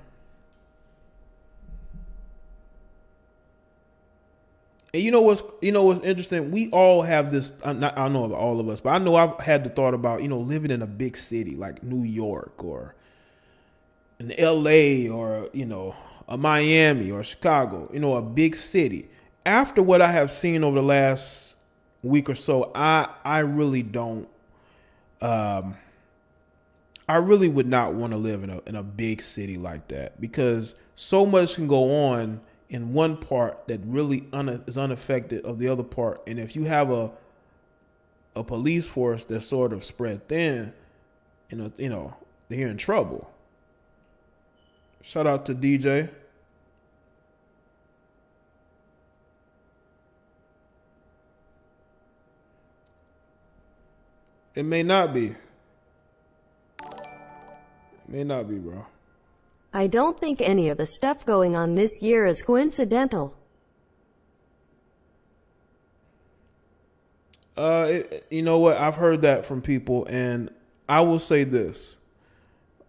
And you know what's interesting? We all have this. I don't know about all of us, but I know I've had the thought about, you know, living in a big city like New York or in LA or, you know, a Miami or Chicago, you know, a big city. After what I have seen over the last week or so, I really don't. I really would not want to live in a big city like that, because so much can go on in one part that really is unaffected of the other part. And if you have a police force that's sort of spread thin, you know, they're in trouble. Shout out to DJ. It may not be. It may not be, bro. I don't think any of the stuff going on this year is coincidental. You know what? I've heard that from people, and I will say this.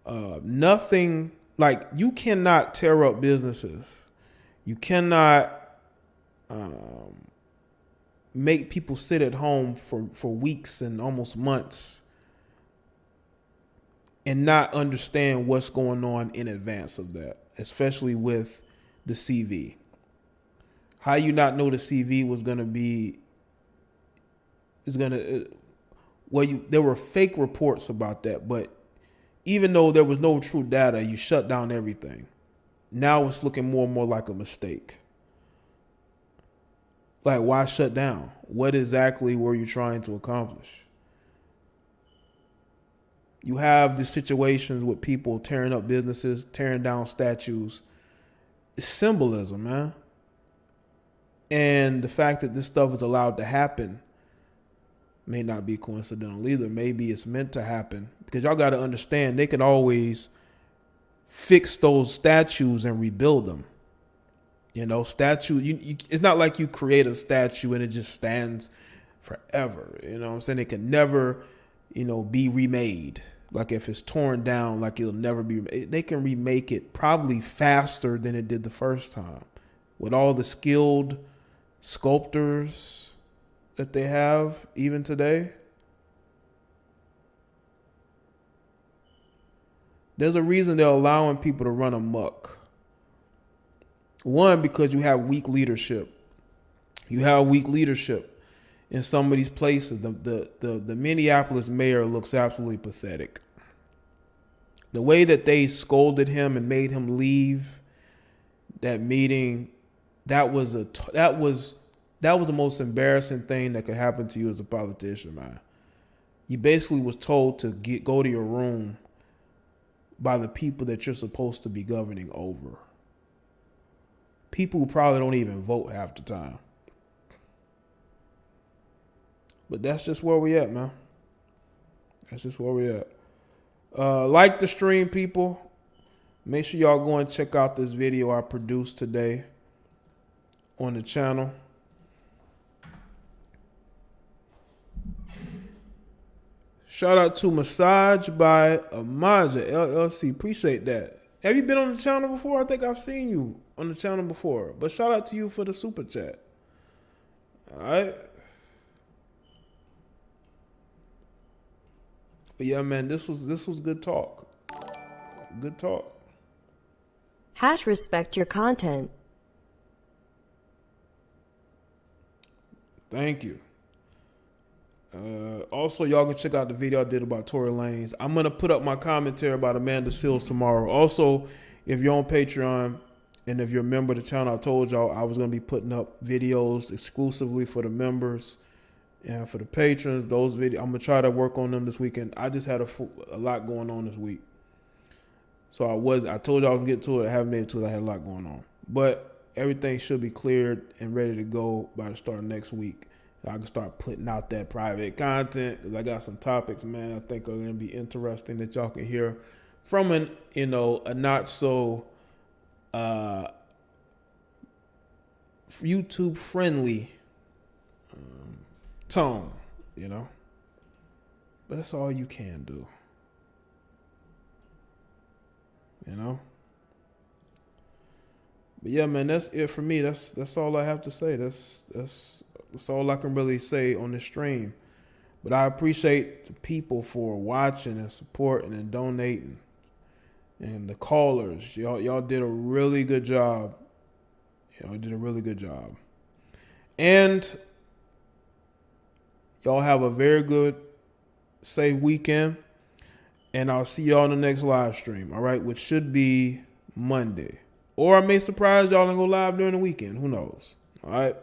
Nothing, like, you cannot tear up businesses. You cannot make people sit at home for weeks and almost months and not understand what's going on in advance of that, especially with the CV. How you not know the CV was going to be, there were fake reports about that, but even though there was no true data, you shut down everything. Now it's looking more and more like a mistake. Like, why shut down? What exactly were you trying to accomplish? You have these situations with people tearing up businesses, tearing down statues. It's symbolism, man. And the fact that this stuff is allowed to happen may not be coincidental either. Maybe it's meant to happen, because y'all got to understand they can always fix those statues and rebuild them. You know, it's not like you create a statue and it just stands forever. You know what I'm saying? It can never, be remade. Like if it's torn down, like it'll never be. They can remake it probably faster than it did the first time, with all the skilled sculptors that they have even today. There's a reason they're allowing people to run amok. One, because you have weak leadership. You have weak leadership in some of these places. The Minneapolis mayor looks absolutely pathetic. The way that they scolded him and made him leave that meeting, that was the most embarrassing thing that could happen to you as a politician, man. You basically was told to go to your room by the people that you're supposed to be governing over. People who probably don't even vote half the time. But that's just where we at, man. That's just where we at. Like the stream, people. Make sure y'all go and check out this video I produced today on the channel. Shout out to Massage by Amaja LLC. Appreciate that. Have you been on the channel before? I think I've seen you on the channel before. But shout out to you for the super chat. All right. But yeah, man, this was good talk. Good talk. #respect your content. Thank you. Also, y'all can check out the video I did about Tory Lanez. I'm going to put up my commentary about Amanda Seales tomorrow. Also, if you're on Patreon and if you're a member of the channel, I told y'all I was going to be putting up videos exclusively for the members and for the patrons. Those videos, I'm going to try to work on them this weekend. I just had a lot going on this week. So I told y'all I was going to get to it. I haven't made it to it. I had a lot going on. But everything should be cleared and ready to go by the start of next week. I can start putting out that private content because I got some topics, man, I think are going to be interesting that y'all can hear from a not so YouTube friendly tone, but that's all you can do, But yeah, man, that's it for me. That's all I have to say. That's all I can really say on this stream. But I appreciate the people for watching and supporting and donating. And the callers. Y'all did a really good job. Y'all did a really good job. And y'all have a very good, safe weekend. And I'll see y'all in the next live stream, all right? Which should be Monday. Or I may surprise y'all and go live during the weekend. Who knows? All right?